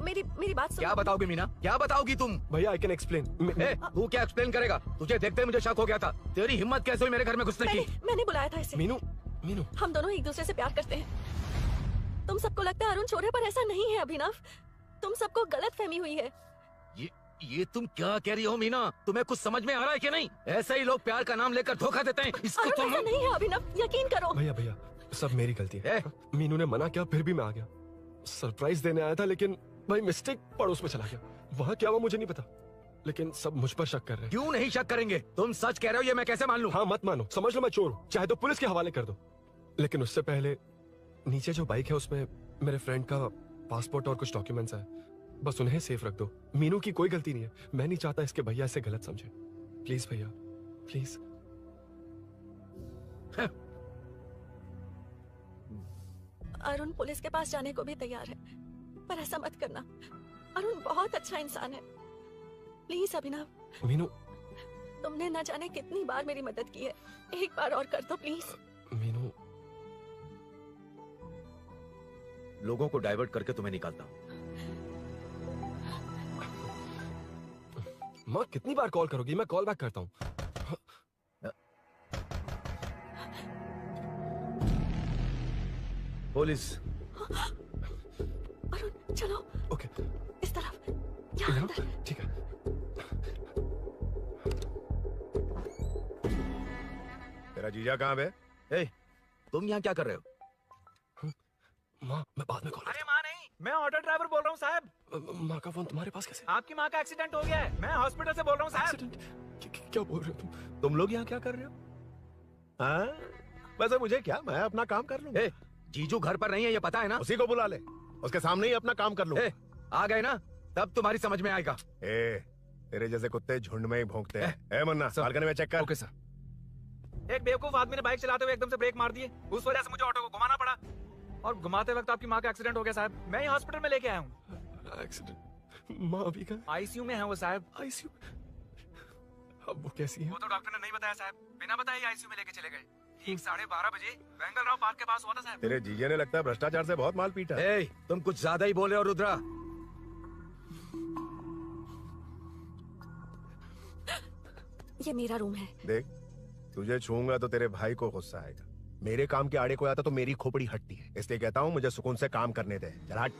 मेरी मेरी बात सुनो। क्या बताओगी मीना? क्या बताओगी तुम? भैया आई कैन एक्सप्लेन। तू क्या एक्सप्लेन करेगा? तुझे देखते ही मुझे शक हो गया था। तेरी हिम्मत कैसे हुई मेरे घर में घुसने की? मैंने बुलाया था इसे। मीनू, मीनू, हम दोनों एक दूसरे से प्यार करते हैं। तुम सबको लगता है अरुण चोर है, पर ऐसा नहीं है अभिनव। तुम सबको गलत फहमी हुई है। ये तुम क्या कह रही हो मीना? तुम्हें कुछ समझ में आ रहा है कि नहीं? ऐसे ही लोग प्यार का नाम लेकर धोखा देते हैं। इसको अरुण तुम ऐसा नहीं है अभिनव, यकीन करो। भैया भैया, सब मेरी गलती है। मीनू ने मना किया, फिर भी मैं आ गया। सरप्राइज देने आया था, लेकिन भाई मिस्टेक पड़ोस में चला गया। वहाँ क्या हुआ मुझे नहीं पता, लेकिन सब मुझ पर शक कर रहे हैं। क्यों नहीं शक करेंगे? तुम सच कह रहे हो, ये मैं कैसे मान लूं? हाँ मत मानो, समझ लो मैं चोर हूँ, चाहे तो पुलिस के हवाले कर दो। लेकिन उससे पहले नीचे जो बाइक है उसमें मेरे फ्रेंड का पासपोर्ट और कुछ डॉक्यूमेंट्स है, बस उन्हें सेफ रख दो। मीनू की कोई गलती नहीं है। मैं नहीं चाहता इसके भैया इसे गलत समझे। प्लीज भैया, प्लीज। अरुण पुलिस के पास जाने को भी तैयार है, पर ऐसा मत करना। अरुण बहुत अच्छा इंसान है। प्लीज अभिनव। मीनू, तुमने न जाने कितनी बार मेरी मदद की है, एक बार और कर दो प्लीज। मीनू, लोगों को डाइवर्ट करके तुम्हें निकालता हूँ। माँ कितनी बार कॉल करोगी? मैं कॉल बैक करता हूँ। पुलिस। अरुण चलो। ओके। इस तरफ। यहाँ अंदर। ठीक है। तेरा जीजा कहाँ पे? तुम यहाँ क्या कर रहे हो? माँ मैं बाद में कॉल। अरे माँ नहीं, मैं ऑटो ड्राइवर बोल रहा हूँ साहब। माँ का फोन तुम्हारे पास कैसे? आपकी माँ का एक्सीडेंट हो गया है, मैं हॉस्पिटल से बोल रहा हूँ साहब। क्या बोल रहे हो तुम लोग यहाँ क्या कर रहे हो? हाँ? वैसे मुझे क्या, मैं अपना काम कर लूंगा। जीजू घर पर नहीं है ये पता है ना? उसी को बुला ले, उसके सामने ही अपना काम कर लूंगा। आ गए ना, तब तुम्हारी समझ में आएगा। तेरे जैसे कुत्ते झुंड में ही भौंकते हैं। मुन्ना बालकनी में चेक कर। Okay sir. एक बेवकूफ आदमी ने बाइक चलाते हुए एकदम से ब्रेक मार दिए, उस वजह से मुझे ऑटो को घुमाना पड़ा और घुमाते वक्त आपकी माँ का एक्सीडेंट हो गया साहब। मैं ही हॉस्पिटल में लेके आया हूँ। एक्सीडेंट? माँ अभी कहाँ? आईसीयू में है वो साहब। आईसीयू? अब वो कैसी है? वो तो डॉक्टर ने नहीं बताया साहब, बिना बताए आईसीयू में लेके चले गए। ठीक 12:30 बजे वेंगल राव पार्क के पास हुआ था साहब। तेरे जीजे ने लगता है भ्रष्टाचार से बहुत माल पीटा। तुम कुछ ज्यादा ही बोल रहे हो रुद्रा। ये मेरा रूम है। देख, तुझे छूंगा तो तेरे भाई को गुस्सा आएगा। मेरे काम के आड़े को आता तो मेरी खोपड़ी हटती है, इसलिए कहता हूँ मुझे सुकून से काम करने दे। चल हट,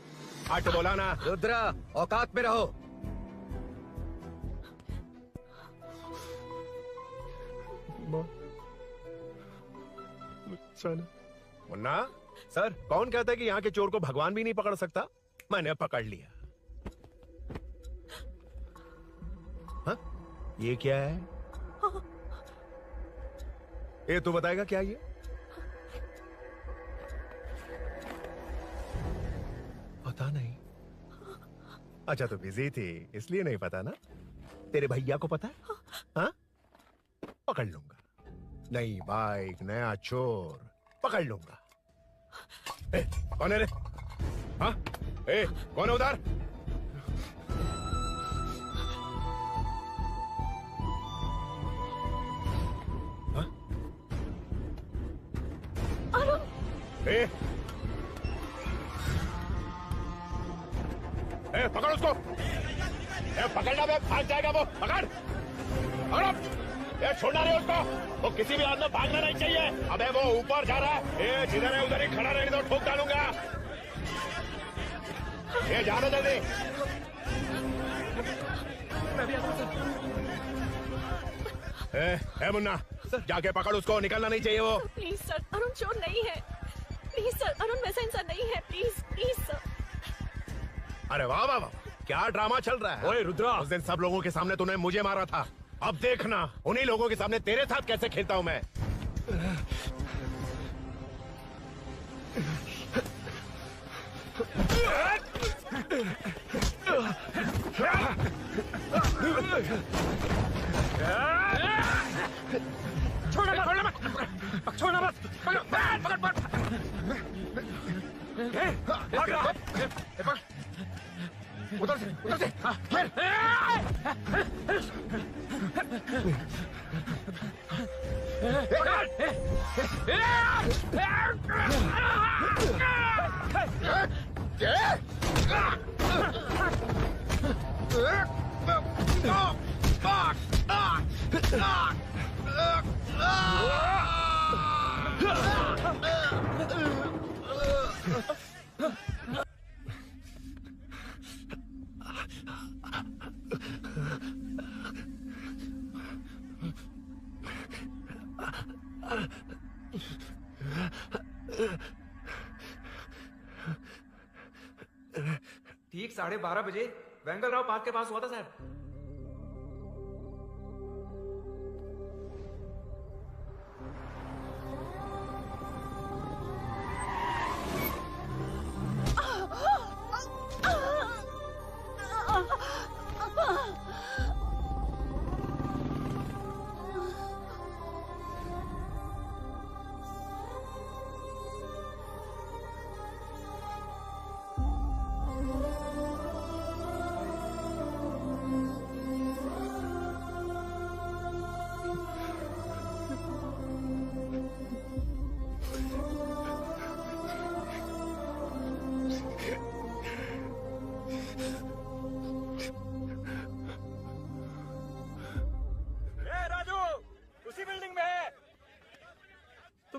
हट बोला ना। रुद्रा औकात में रहो। मुन्ना सर, कौन कहता है कि यहाँ के चोर को भगवान भी नहीं पकड़ सकता? मैंने पकड़ लिया। हाँ? ये क्या है? ये तू बताएगा क्या ये? पता नहीं। अच्छा तो बिजी थी इसलिए नहीं पता ना? तेरे भैया को पता है? हाँ? पकड़ लूंगा। नई बाइक, नया चोर, पकड़ लूंगा। कौन है रे? हाँ? कौन है उधर? हाँ? पकड़ उसको। पकड़ना बे, भाग जाएगा वो। पकड़, पकड़ो। छोड़ना नहीं उसको। वो किसी भी हाथ में भागना नहीं चाहिए। अबे वो ऊपर जा रहा है। जिधर है उधर ही खड़ा रहेगा तो ठोक डालूंगा। जानो जल्दी। मुन्ना जाके पकड़ उसको, निकलना नहीं चाहिए वो। प्लीज सर, अरुण चोर नहीं है। प्लीज सर, अरुण वैसा इंसान नहीं है। Please please sir. अरे वाह वाह वाह, क्या ड्रामा चल रहा है। ओए रुद्रा, उस दिन सब लोगों के सामने तूने मुझे मारा था, अब देखना उन्हीं लोगों के सामने तेरे साथ कैसे खेलता हूं मैं। छोड़ना मत, छोड़ना मत। पकड़, पकड़, पकड़। उधर से, उधर से। ठीक 12:30 बजे वेंगल राव पार्क के पास हुआ था साहब।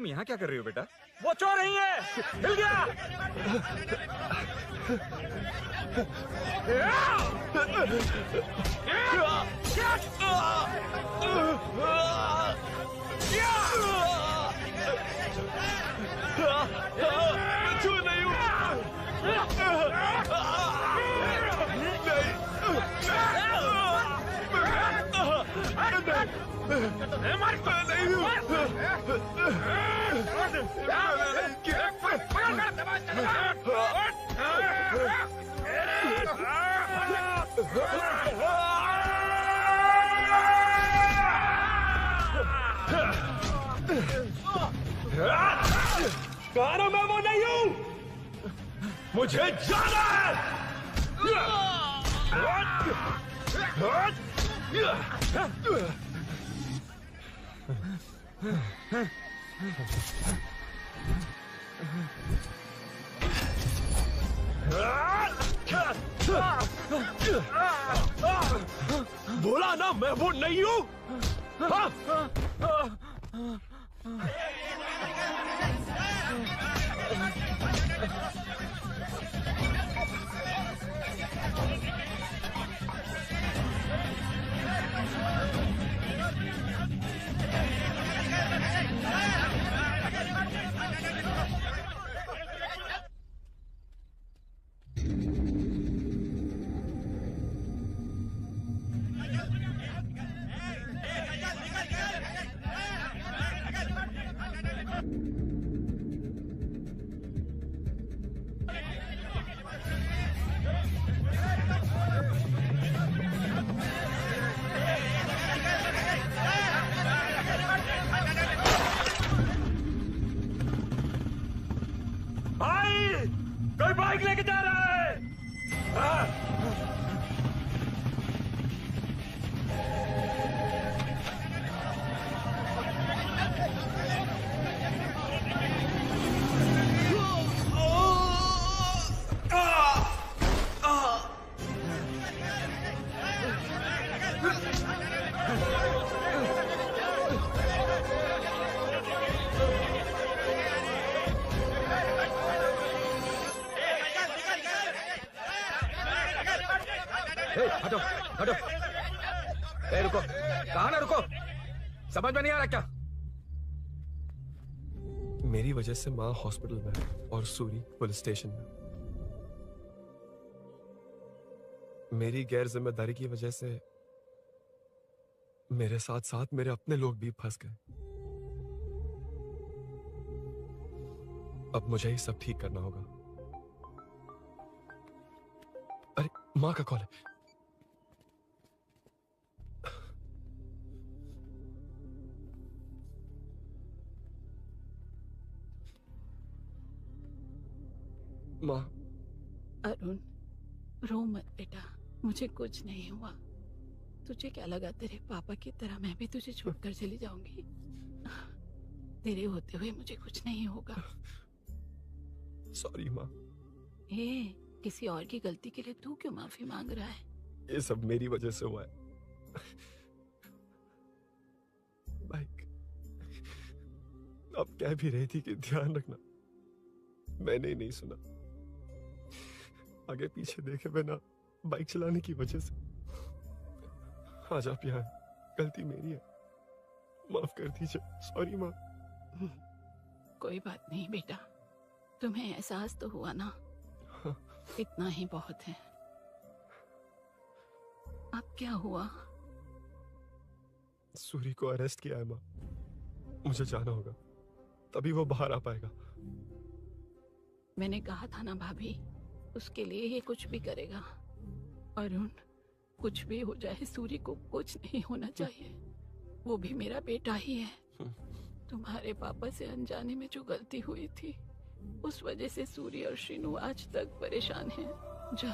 तुम यहाँ क्या कर रही हो बेटा? वो चोर नहीं है, हिल गया। चोर नहीं हूँ। कहा मैं वो नहीं हूँ, मुझे जाना है। बोला ना मैं वो नहीं हूँ। कोई बाइक लेके जा रहा है। हटो हटो, ए रुको, कहाँ ना रुको, समझ में नहीं आ रहा क्या? मेरी वजह से माँ हॉस्पिटल में है और सूरी पुलिस स्टेशन में। मेरी गैर जिम्मेदारी की वजह से मेरे साथ साथ मेरे अपने लोग भी फंस गए। अब मुझे ही सब ठीक करना होगा। अरे माँ का कॉल है। माँ। अरुण, रो मत बेटा, मुझे कुछ नहीं हुआ। तुझे क्या लगा तेरे पापा की तरह मैं भी तुझे छोड़कर चली जाऊंगी? तेरे होते हुए मुझे कुछ नहीं होगा। सॉरी माँ। ए, किसी और की गलती के लिए तू क्यों माफी मांग रहा है? ये सब मेरी वजह से हुआ है। बाइक अब कह भी रही थी कि ध्यान रखना, मैंने नहीं सुना। आगे पीछे देखे बिना बाइक चलाने की वजह से आज आप यहाँ, गलती मेरी है, माफ कर दीजिए। सॉरी माँ। कोई बात नहीं बेटा, तुम्हें एहसास तो हुआ ना? हाँ। इतना ही बहुत है। अब क्या हुआ? सूरी को अरेस्ट किया है माँ, मुझे जाना होगा, तभी वो बाहर आ पाएगा। मैंने कहा था ना भाभी, उसके लिए ये कुछ भी करेगा। अरुण, कुछ भी हो जाए सूरी को कुछ नहीं होना चाहिए। वो भी मेरा बेटा ही है। तुम्हारे पापा से अनजाने में जो गलती हुई थी, उस वजह से सूरी और श्रीनू आज तक परेशान हैं। जा।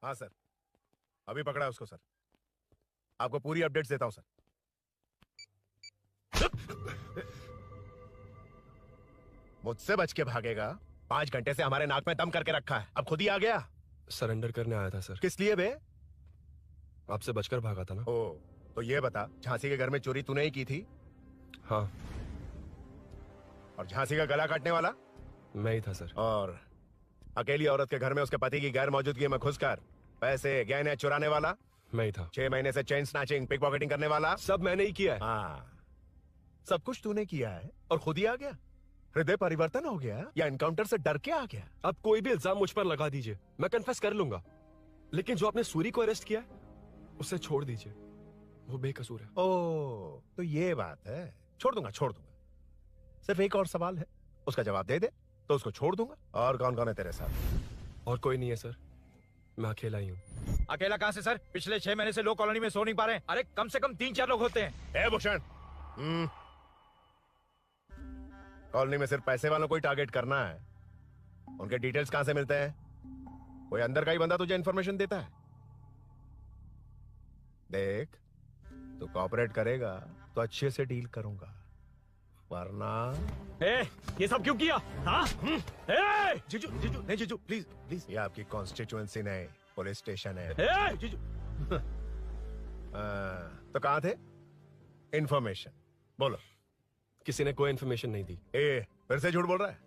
हाँ सर, अभी पकड़ा है उसको सर। आपको पूरी अपडेट्स देता हूं सर। मुझसे बच के भागेगा? 5 घंटे से हमारे नाक में दम करके रखा है, अब खुद ही आ गया। सरेंडर करने आया था सर। किस लिए बे? आपसे बचकर भागा था ना। ओ, तो ये बता, झांसी के घर में चोरी तूने ही की थी? हाँ। और झांसी का गला काटने वाला? मैं ही था सर। और अकेली औरत के घर में उसके पति की गैर मौजूदगी में घुसकर पैसे गहने चुराने वाला? मैं ही था। 6 महीने से चेन स्नैचिंग, पिक पॉकेटिंग करने वाला? सब मैंने ही किया है। हाँ, सब कुछ तूने किया है और खुद ही आ गया? हृदय परिवर्तन हो गया या एनकाउंटर से डर के आ गया? अब कोई भी इल्जाम मुझ पर लगा दीजिए, मैं कन्फेस कर लूंगा, लेकिन जो आपने सूरी को अरेस्ट किया उसे छोड़ दीजिए, वो बेकसूर है। ओ, तो ये बात है। छोड़ दूंगा, छोड़ दूंगा। सिर्फ एक और सवाल है, उसका जवाब दे दे तो उसको छोड़ दूंगा। और कौन कौन है तेरे साथ? और कोई नहीं है सर, मैं अकेला ही हूँ। अकेला कहाँ से सर? पिछले 6 महीने से लोग कॉलोनी में सो नहीं पा रहे हैं। अरे कम से कम 3-4 लोग होते हैं। ए भूषण, कॉलोनी में सिर्फ पैसे वालों को ही टारगेट करना है। उनके डिटेल्स कहां से मिलते हैं? कोई अंदर का ही बंदा तुझे इंफॉर्मेशन देता है? देख, तू कोऑपरेट करेगा तो अच्छे से डील करूंगा, वरना ये सब क्यों किया? हाँ? जीजू, जीजू, नहीं जीजू, प्लीज प्लीज। ये आपकी कॉन्स्टिट्यूएंसी नहीं, पुलिस स्टेशन है। जीजू। तो कहाँ थे? इंफॉर्मेशन बोलो। किसी ने कोई इन्फॉर्मेशन नहीं दी। फिर से झूठ बोल रहा है?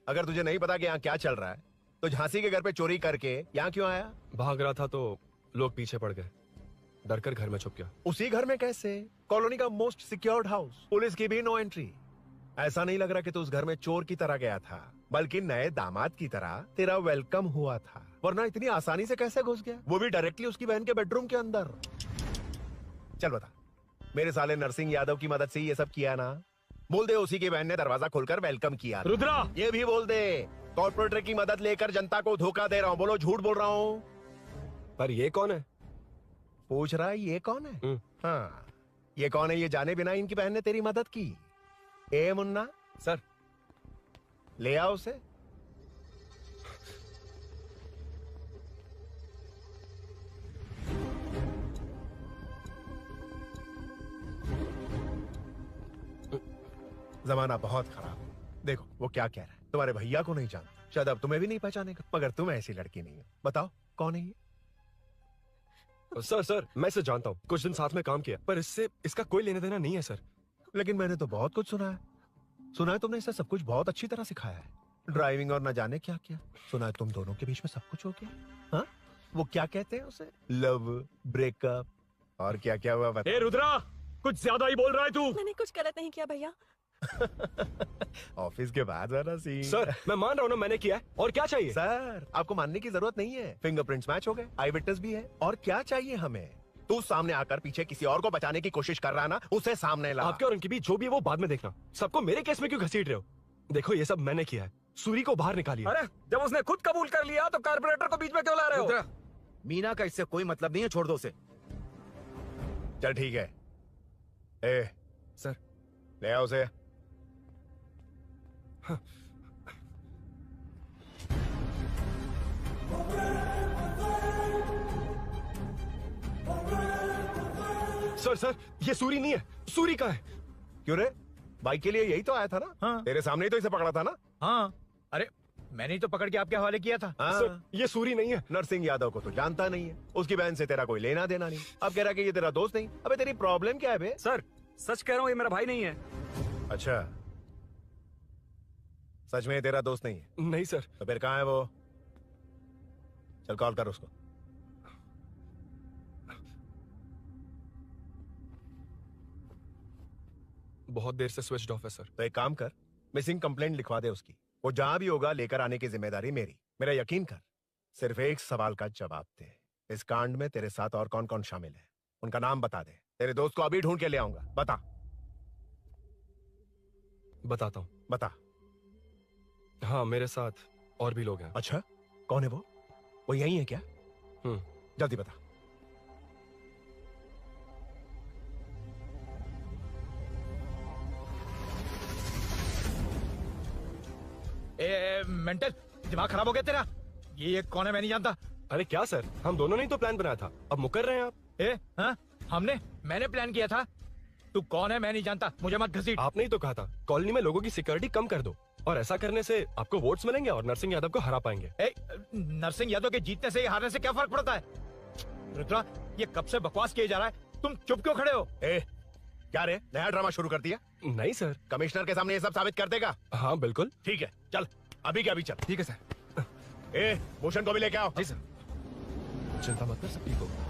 अगर तुझे नहीं पता कि यहाँ क्या चल रहा है तो झांसी के घर पे चोरी करके यहाँ क्यों आया? भाग रहा था तो लोग पीछे पड़ गए, डरकर घर में छुप गया। उसी घर में कैसे? कॉलोनी का मोस्ट सिक्योर्ड हाउस, पुलिस की भी नो एंट्री। ऐसा नहीं लग रहा कि तू उस घर में चोर की तरह गया था, बल्कि नए दामाद की तरह तेरा वेलकम हुआ था। वरना इतनी आसानी से कैसे घुस गया, वो भी डायरेक्टली उसकी बहन के बेडरूम के अंदर? चल बता, मेरे साले नरसिंह यादव की मदद से ये सब किया ना? बोल दे उसी की बहन ने दरवाजा खोलकर वेलकम किया। रुद्रा, ये भी बोल दे कॉर्पोरेटर की मदद लेकर जनता को धोखा दे रहा हूँ। बोलो झूठ बोल रहा हूँ? पर ये कौन है? पूछ रहा है ये कौन है? हाँ, ये कौन है ये जाने बिना इनकी बहन ने तेरी मदद की। ए मुन्ना सर, ले आओ उसे। जमाना बहुत खराब है। देखो वो क्या कह रहा है, तुम्हारे भैया को नहीं जानता, शायद अब तुम्हें भी नहीं पहचानेगा, मगर तुम ऐसी लड़की नहीं हो। बताओ कौन है ये? सर मैं इसे जानता हूँ, कुछ दिन साथ में काम किया, पर इससे इसका कोई लेना देना नहीं है सर। लेकिन मैंने तो बहुत कुछ सुना है। सुना है तुमने इसे सब कुछ बहुत अच्छी तरह सिखाया है, ड्राइविंग और न जाने क्या क्या। सुना है तुम दोनों के बीच में सब कुछ हो गया। हाँ, वो क्या कहते हैं उसे, लव, ब्रेकअप और क्या क्या हुआ बता। रुद्रा, कुछ ज्यादा ही बोल रहा है तू। मैंने कुछ गलत नहीं किया भैया। ऑफिस के बाद वाला सीन। सर मैं मान रहा हूँ ना मैंने किया है, और क्या चाहिए? सर आपको मानने की जरूरत नहीं है, फिंगरप्रिंट्स मैच हो गए, आई विटनेस भी है, और क्या चाहिए हमें? तू सामने आकर पीछे किसी और को बचाने की कोशिश कर रहा है ना, उसे सामने ला। आपके और उनके बीच जो भी है वो बाद में देखना, सबको मेरे केस में क्यों घसीट रहे हो? देखो ये सब मैंने किया है, सूरी को बाहर निकालिए। अरे जब उसने खुद कबूल कर लिया तो कारपोरेटर को बीच में क्यों ला रहे हो? मीना का इससे कोई मतलब नहीं है, छोड़ दो उसे। चल ठीक है। ए सर, ले आओ उसे। हाँ। सर ये सूरी नहीं है, सूरी का है। क्यों रे, बाइक के लिए यही तो आया था ना? हाँ। तेरे सामने ही तो इसे पकड़ा था ना? हाँ, अरे मैंने ही तो पकड़ के आपके हवाले किया था। हाँ। सर ये सूरी नहीं है। नरसिंह यादव को तो जानता नहीं है, उसकी बहन से तेरा कोई लेना देना नहीं, अब कह रहा कि ये तेरा दोस्त नहीं। अबे तेरी प्रॉब्लम क्या है बे? सर सच कह रहा हूँ, ये मेरा भाई नहीं है। अच्छा, सच में तेरा दोस्त नहीं है? नहीं सर। तो फिर कहाँ है वो? चल कॉल कर उसको। बहुत देर से स्विच ऑफ है सर। तो एक काम कर, मिसिंग कंप्लेंट लिखवा दे उसकी, वो जहां भी होगा लेकर आने की जिम्मेदारी मेरी। मेरा यकीन कर, सिर्फ एक सवाल का जवाब दे, इस कांड में तेरे साथ और कौन कौन शामिल है, उनका नाम बता दे। तेरे दोस्त को अभी ढूंढ के ले आऊंगा। बता। बताता हूँ। बता। हाँ, मेरे साथ और भी लोग हैं। अच्छा, कौन है वो यही है क्या? जल्दी बता। मेंटल दिमाग खराब हो गया तेरा? ये कौन है मैं नहीं जानता। अरे क्या सर, हम दोनों ने ही तो प्लान बनाया था, अब मुकर रहे हैं आप। हाँ मैंने प्लान किया था। तू कौन है मैं नहीं जानता, मुझे मत घसीट। आपने ही तो कहा था कॉलोनी में लोगों की सिक्योरिटी कम कर दो, और ऐसा करने से आपको वोट्स मिलेंगे और नरसिंह यादव को हरा पाएंगे। नरसिंह यादव के जीतने से हारने से क्या फर्क पड़ता है? रुद्रा, ये कब से बकवास किए जा रहा है, तुम चुप क्यों खड़े हो? क्या रे, नया ड्रामा शुरू कर दिया? नहीं सर। कमिश्नर के सामने ये सब साबित कर देगा? हाँ बिल्कुल। ठीक है, चल अभी क्या अभी चल। ठीक है सर। भूषण को भी लेके आओ। जी सर। चिंता मत कर, सब ठीक होगा।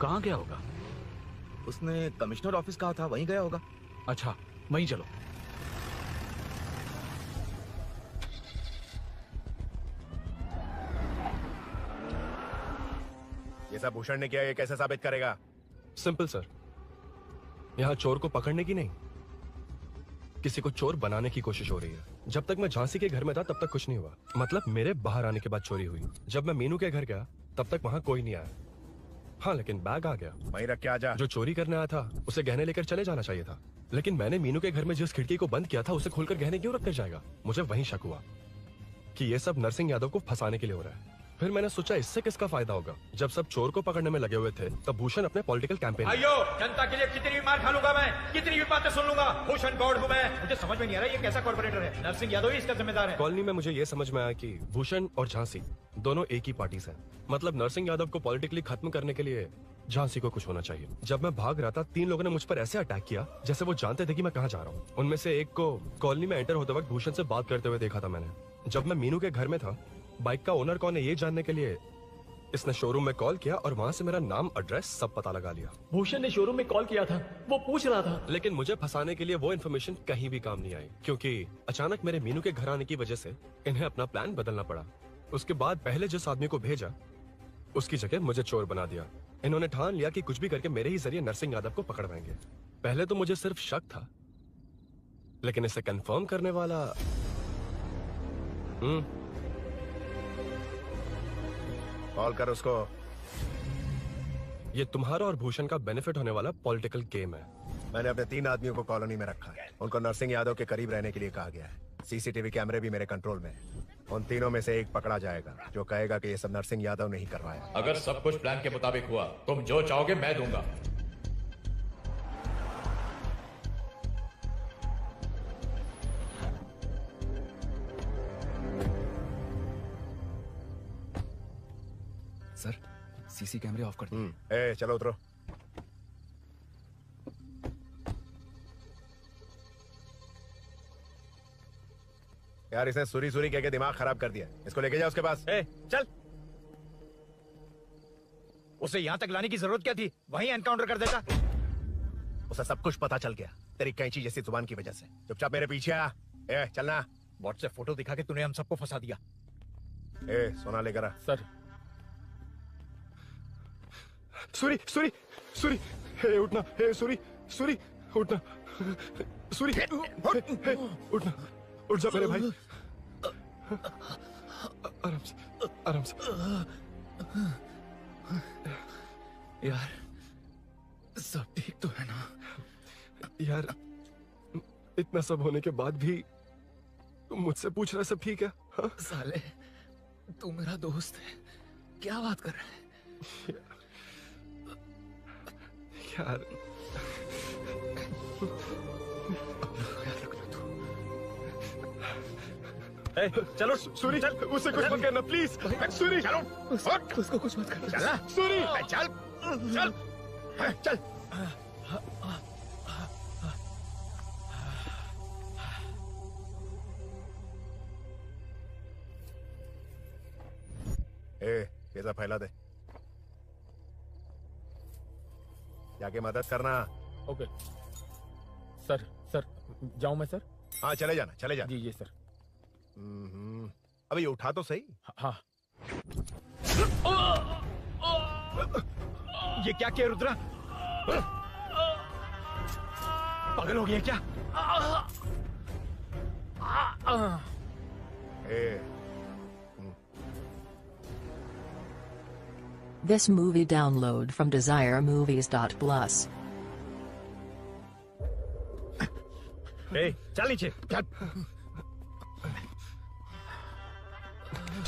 कहाँ गया होगा? उसने कमिश्नर ऑफिस कहा था, वहीं गया होगा। अच्छा, वहीं चलो। ये सब भूषण ने किया, ये कैसे साबित करेगा? सिंपल सर, यहाँ चोर को पकड़ने की नहीं, किसी को चोर बनाने की कोशिश हो रही है। जब तक मैं झांसी के घर में था तब तक कुछ नहीं हुआ, मतलब मेरे बाहर आने के बाद चोरी हुई। जब मैं मीनू के घर गया तब तक वहाँ कोई नहीं आया। हाँ लेकिन बैग आ गया। वहीं रख के आ जा। जो चोरी करने आया था उसे गहने लेकर चले जाना चाहिए था, लेकिन मैंने मीनू के घर में जिस खिड़की को बंद किया था उसे खोलकर गहने क्यों रख कर जाएगा? मुझे वहीं शक हुआ कि ये सब नरसिंह यादव को फंसाने के लिए हो रहा है। फिर मैंने सोचा इससे किसका फायदा होगा। जब सब चोर को पकड़ने में लगे हुए थे तब भूषण अपने पॉलिटिकल कैंपेन। आइयो, जनता के लिए कितनी भी मार खा लूंगा मैं, कितनी भी बातें सुन लूंगा। भूषण गॉड हूँ मैं, मुझे समझ में नहीं आ रहा ये कैसा कॉर्पोरेटर है। नरसिंह यादव ही इसका जिम्मेदार है। कॉलोनी में मुझे ये समझ में आया कि भूषण और झांसी दोनों एक ही पार्टी से, मतलब नरसिंह यादव को पॉलिटिकली खत्म करने के लिए झांसी को कुछ होना चाहिए। जब मैं भाग रहा था 3 लोगों ने मुझ पर ऐसे अटैक किया जैसे वो जानते थे कि मैं कहाँ जा रहा हूँ। उनमें से एक को कॉलोनी में एंटर होते वक्त भूषण से बात करते हुए देखा था मैंने। जब मैं मीनू के घर में था, बाइक का ओनर कौन है ये जानने के लिए इसने शोरूम में कॉल किया और वहाँ से मेरा नाम, एड्रेस सब पता लगा लिया। भूषण ने शोरूम में कॉल किया था, वो पूछ रहा था। लेकिन मुझे फंसाने के लिए वो इन्फॉर्मेशन कहीं भी काम नहीं आई, क्योंकि अचानक मेरे मीनू के घर आने की वजह से इन्हें अपना प्लान बदलना पड़ा। उसके बाद पहले जिस आदमी को भेजा उसकी जगह मुझे चोर बना दिया। इन्होंने ठान लिया कि कुछ भी करके मेरे ही जरिए नरसिंह यादव को पकड़वाएंगे। पहले तो मुझे सिर्फ शक था, लेकिन इसे कंफर्म करने वाला कॉल कर उसको। ये तुम्हारा और भूषण का बेनिफिट होने वाला पॉलिटिकल गेम है। मैंने अपने 3 आदमियों को कॉलोनी में रखा है, उनको नरसिंह यादव के करीब रहने के लिए कहा गया है। सीसीटीवी कैमरे भी मेरे कंट्रोल में है। उन तीनों में से एक पकड़ा जाएगा जो कहेगा कि ये सब नरसिंह यादव ने ही करवाया। अगर सब कुछ प्लान के मुताबिक हुआ, तुम जो चाहोगे मैं दूंगा। सर, सीसी कैमरे ऑफ कर दिए। चलो उतरो। यार इसने सुरी कह के दिमाग खराब कर दिया, इसको लेके जाओ उसके पास। चल। उसे यहाँ तक लाने की जरूरत क्या थी? वहीं एनकाउंटर कर देता। उसे सब कुछ पता चल गया तेरी कैंची जैसी जुबान की वजह से। चुपचाप मेरे पीछे आ। चलना। व्हाट्सएप फोटो दिखा के तूने हम सबको फंसा दिया। सोना लेकर आ। सर। सूरी, हे उठना, हे सूरी, उठना, सूरी, उठना, उठ जा मेरे भाई। आराम से। यार सब ठीक तो है ना? यार इतना सब होने के बाद भी तुम मुझसे पूछ रहा सब ठीक है? हाँ? साले तू मेरा दोस्त है, क्या बात कर रहा है? यार चलो सूरी, उसे कुछ मत करना प्लीज। सूरी चलो, उसको कुछ मत करना। चल सूरी, चल। ये सब फैला दे, जाके मदद करना। Okay sir. जाऊं मैं सर? हाँ चले जाना। जी सर। अभी उठा तो सही। हाँ। ये क्या किया रुद्रा? पागल हो गया क्या? This movie download from DesireMovies.plus. चल नीचे चल।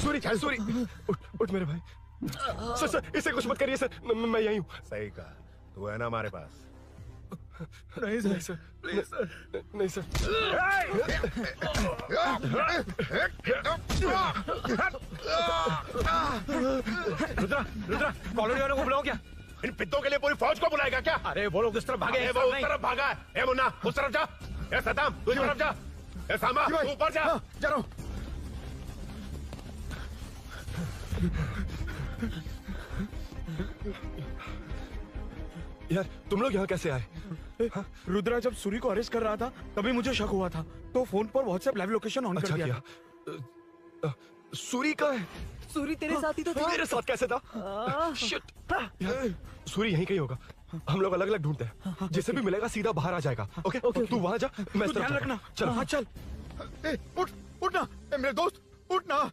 सूरी सूरी उठ मेरे भाई। सर इसे कुछ मत करिए सर, मैं यहीं हूँ। सही कहा, तू है ना हमारे पास? नहीं सर प्लीज सर, नहीं सर। रुद्रा कॉलोनी वालों को बुलाओ क्या? इन पित्तों के लिए पूरी फौज को बुलाएगा क्या? अरे वो लोग उस तरफ भागे, वो उस तरफ भागा है। ए मुन्ना उस तरफ जा, ए सदाम तू इस तरफ जा, ए सामा तू ऊपर जा। जा रहा हूं। यार तुम लोग यहाँ कैसे आए? रुद्रा जब सूरी को अरेस्ट कर रहा था तभी मुझे शक हुआ था, तो फोन पर व्हाट्सएप लाइव लोकेशन ऑन कर दिया था। सूरी का है? सूरी तेरे साथ ही तो था। मेरे साथ कैसे था? शिट यार, सूरी यहीं कहीं होगा। हम लोग अलग अलग ढूंढते हैं, जिसे भी मिलेगा सीधा बाहर आ जाएगा। ओके तू वहां जा, मैं इस तरफ ध्यान रखना। चल हाँ चल। उठ उठना मेरे दोस्त, उठना।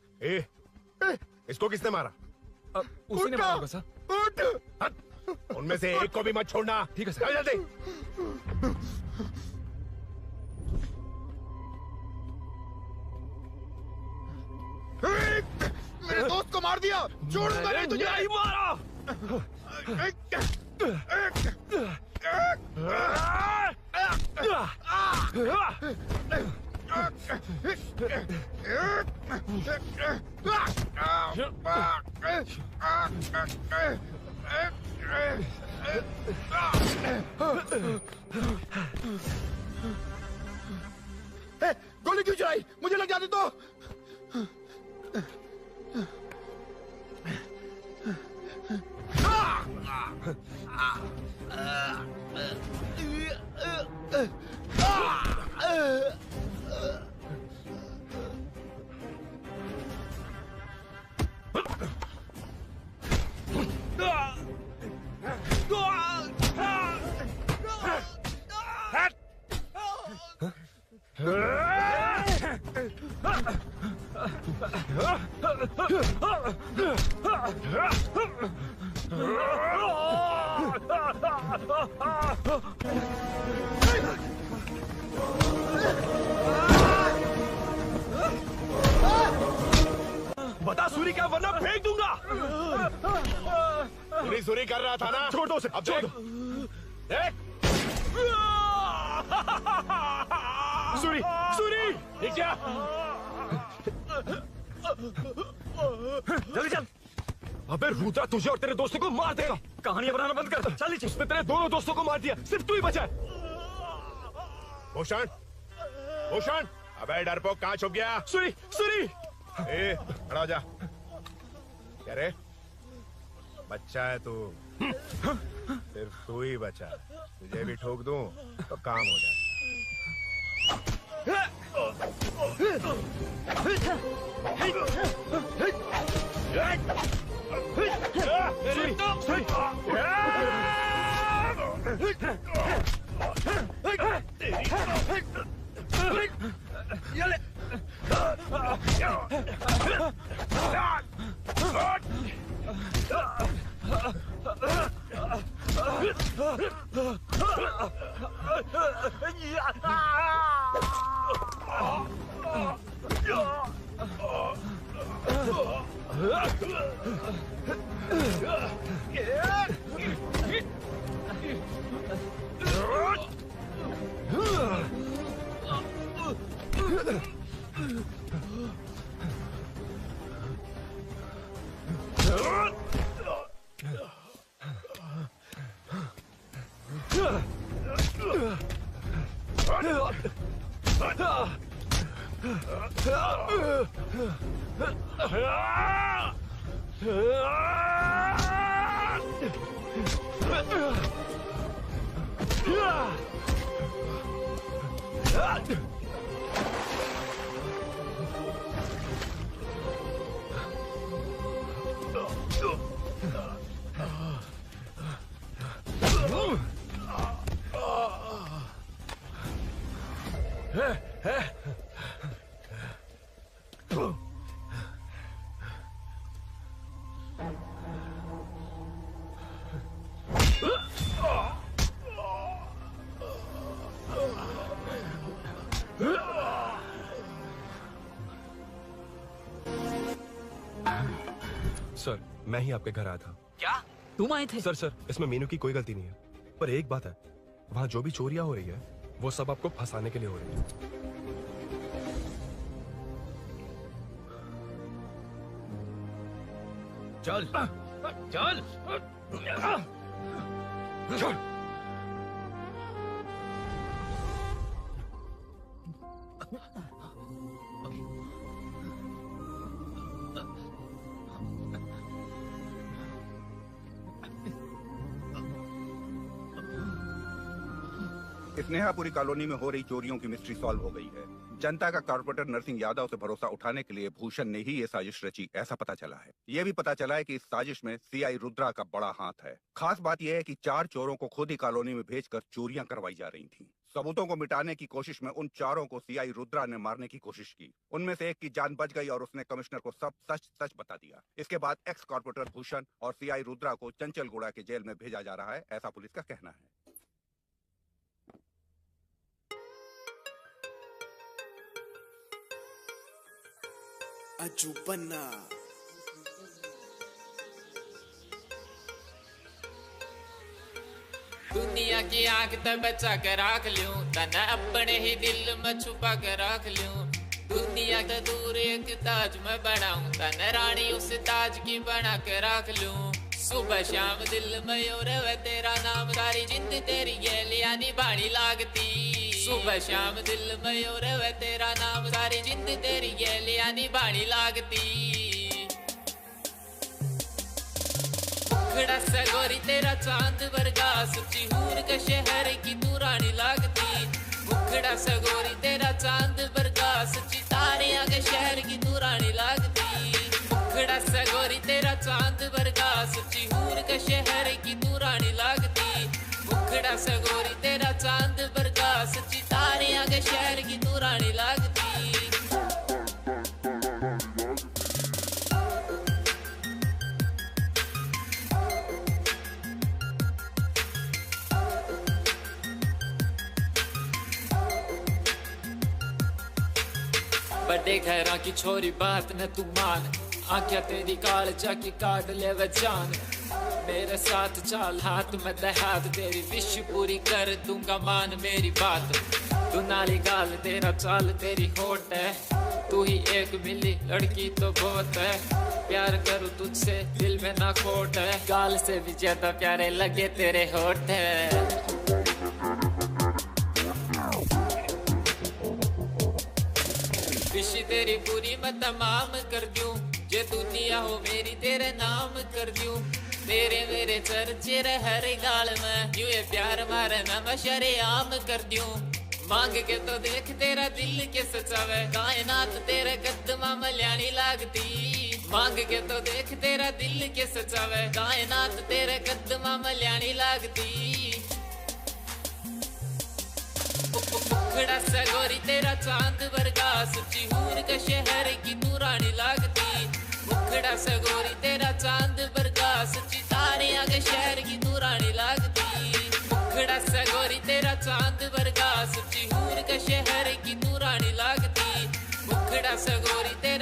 इसको किसने मारा? उसी ने मारा होगा सर। उठ, उनमें से एक को भी मत छोड़ना। ठीक है सर। जल्दी। मेरे दोस्त को मार दिया, छोड़ूंगा नहीं तुझे। नहीं मारा। गोली क्यों चलाई? मुझे लग जाती तो। बता सूरी क्या, वरना फेंक दूंगा। सूरी कर रहा था ना? छोड़ दो उसे, अब छोड़ दो। देख सूरी सूरी ये क्या? जल्दी चल। अबे रुद्रा तुझे और तेरे दोस्तों को मार देगा। कहानियां बनाना बंद कर। चल नीचे। उसने तेरे दोनों दोस्तों को मार दिया, सिर्फ तू ही बचा है। भूषण भूषण, अबे डरपोक कहाँ छुप गया? सूरी सूरी खड़ा हो जा। क्या रे, बच्चा है तू, सिर्फ तू ही बचा। तुझे भी ठोक दूं तो काम हो जाए। सर मैं ही आपके घर आया था। क्या तुम आए थे? सर इसमें मीनू की कोई गलती नहीं है, पर एक बात है, वहाँ जो भी चोरियां हो रही है वो सब आपको फंसाने के लिए हो रही है। चल चल चल। स्नेहापुरी कॉलोनी में हो रही चोरियों की मिस्ट्री सॉल्व हो गई है। जनता का कॉर्पोरेटर नरसिंह यादव से भरोसा उठाने के लिए भूषण ने ही ये साजिश रची, ऐसा पता चला है। ये भी पता चला है कि इस साजिश में सीआई रुद्रा का बड़ा हाथ है। खास बात यह है कि 4 चोरों को खुद ही कॉलोनी में भेजकर चोरियां करवाई जा रही थीं। सबूतों को मिटाने की कोशिश में उन 4 को सीआई रुद्रा ने मारने की कोशिश की। उनमें से एक की जान बच गई और उसने कमिश्नर को सब सच बता दिया। इसके बाद एक्स कॉर्पोरेटर भूषण और सीआई रुद्रा को चंचलगुड़ा के जेल में भेजा जा रहा है, ऐसा पुलिस का कहना है। अजूबन्ना दुनिया की आग तक बचा कर रख लूं, तना अपने ही दिल में छुपा कर रख लूं। दुनिया का दूर एक ताज में बनाऊं, तना रानी उस ताज की बना कर रख लूं। सुबह शाम दिल में और वे तेरा नाम, सारी जिंद तेरी गैलियां निभानी लागती। सुबह शाम दिल में और वे तेरा नाम, सारी जिंद तेरी गैलियां निभानी लागती। मुखड़ा सा गोरी तेरा चांद वर्गा, सच्ची हूर के शहर की तू रानी लागती। मुखड़ा सा गोरी तेरा चांद वर्गा, सच्ची तारियां के शहर की तू रानी लागती। मुखड़ा सा गोरी तेरा चांद वर्गा, सच्ची हूर के शहर की तू रानी लागती। मुखड़ा सा गोरी तेरा चांद वर्गा, सच्ची तारियां के शहर की तू रानी लागती। बड़े घरा की छोरी बात न तू मान, आंखें तेरी काल जाके काट ले वे जान। मेरे साथ चाल हाथ में दे हाथ, तेरी विश पूरी कर दूंगा मान मेरी बात। तू नाली गाल तेरा चाल तेरी होठ है, तू ही एक मिली लड़की तो बहुत है। प्यार करूं तुझसे दिल में ना खोट है, गाल से भी ज्यादा प्यारे लगे तेरे होठ है। विश तेरी पूरी मैं तमाम कर दूं, जे दुनिया हो मेरी तेरे नाम कर दूं। तेरे मेरे चर्चे रहे हर गाल में, यूं ये प्यार मारे ना मैं शरेआम कर दूं। मांग के तो देख तेरा दिल के सचावे, कायनात तेरे कदमा में ल्यानी लागती। मांग के तो देख तेरा दिल के सचावे, कायनात तेरे कदमा में ल्यानी लागती। मुखड़ा सा गोरी तेरा चांद वर्गा, सच्ची हूर के शहर की तू रानी लागती। मुखड़ा सा गोरी तेरा चांद वर्गा, सच्ची तारियां के शहर की तू रानी लागती। मुखड़ा सा गोरी तेरा चांद वर्गा, सच्ची हूर के शहर की तू रानी लागती। मुखड़ा सा गोरी तेरा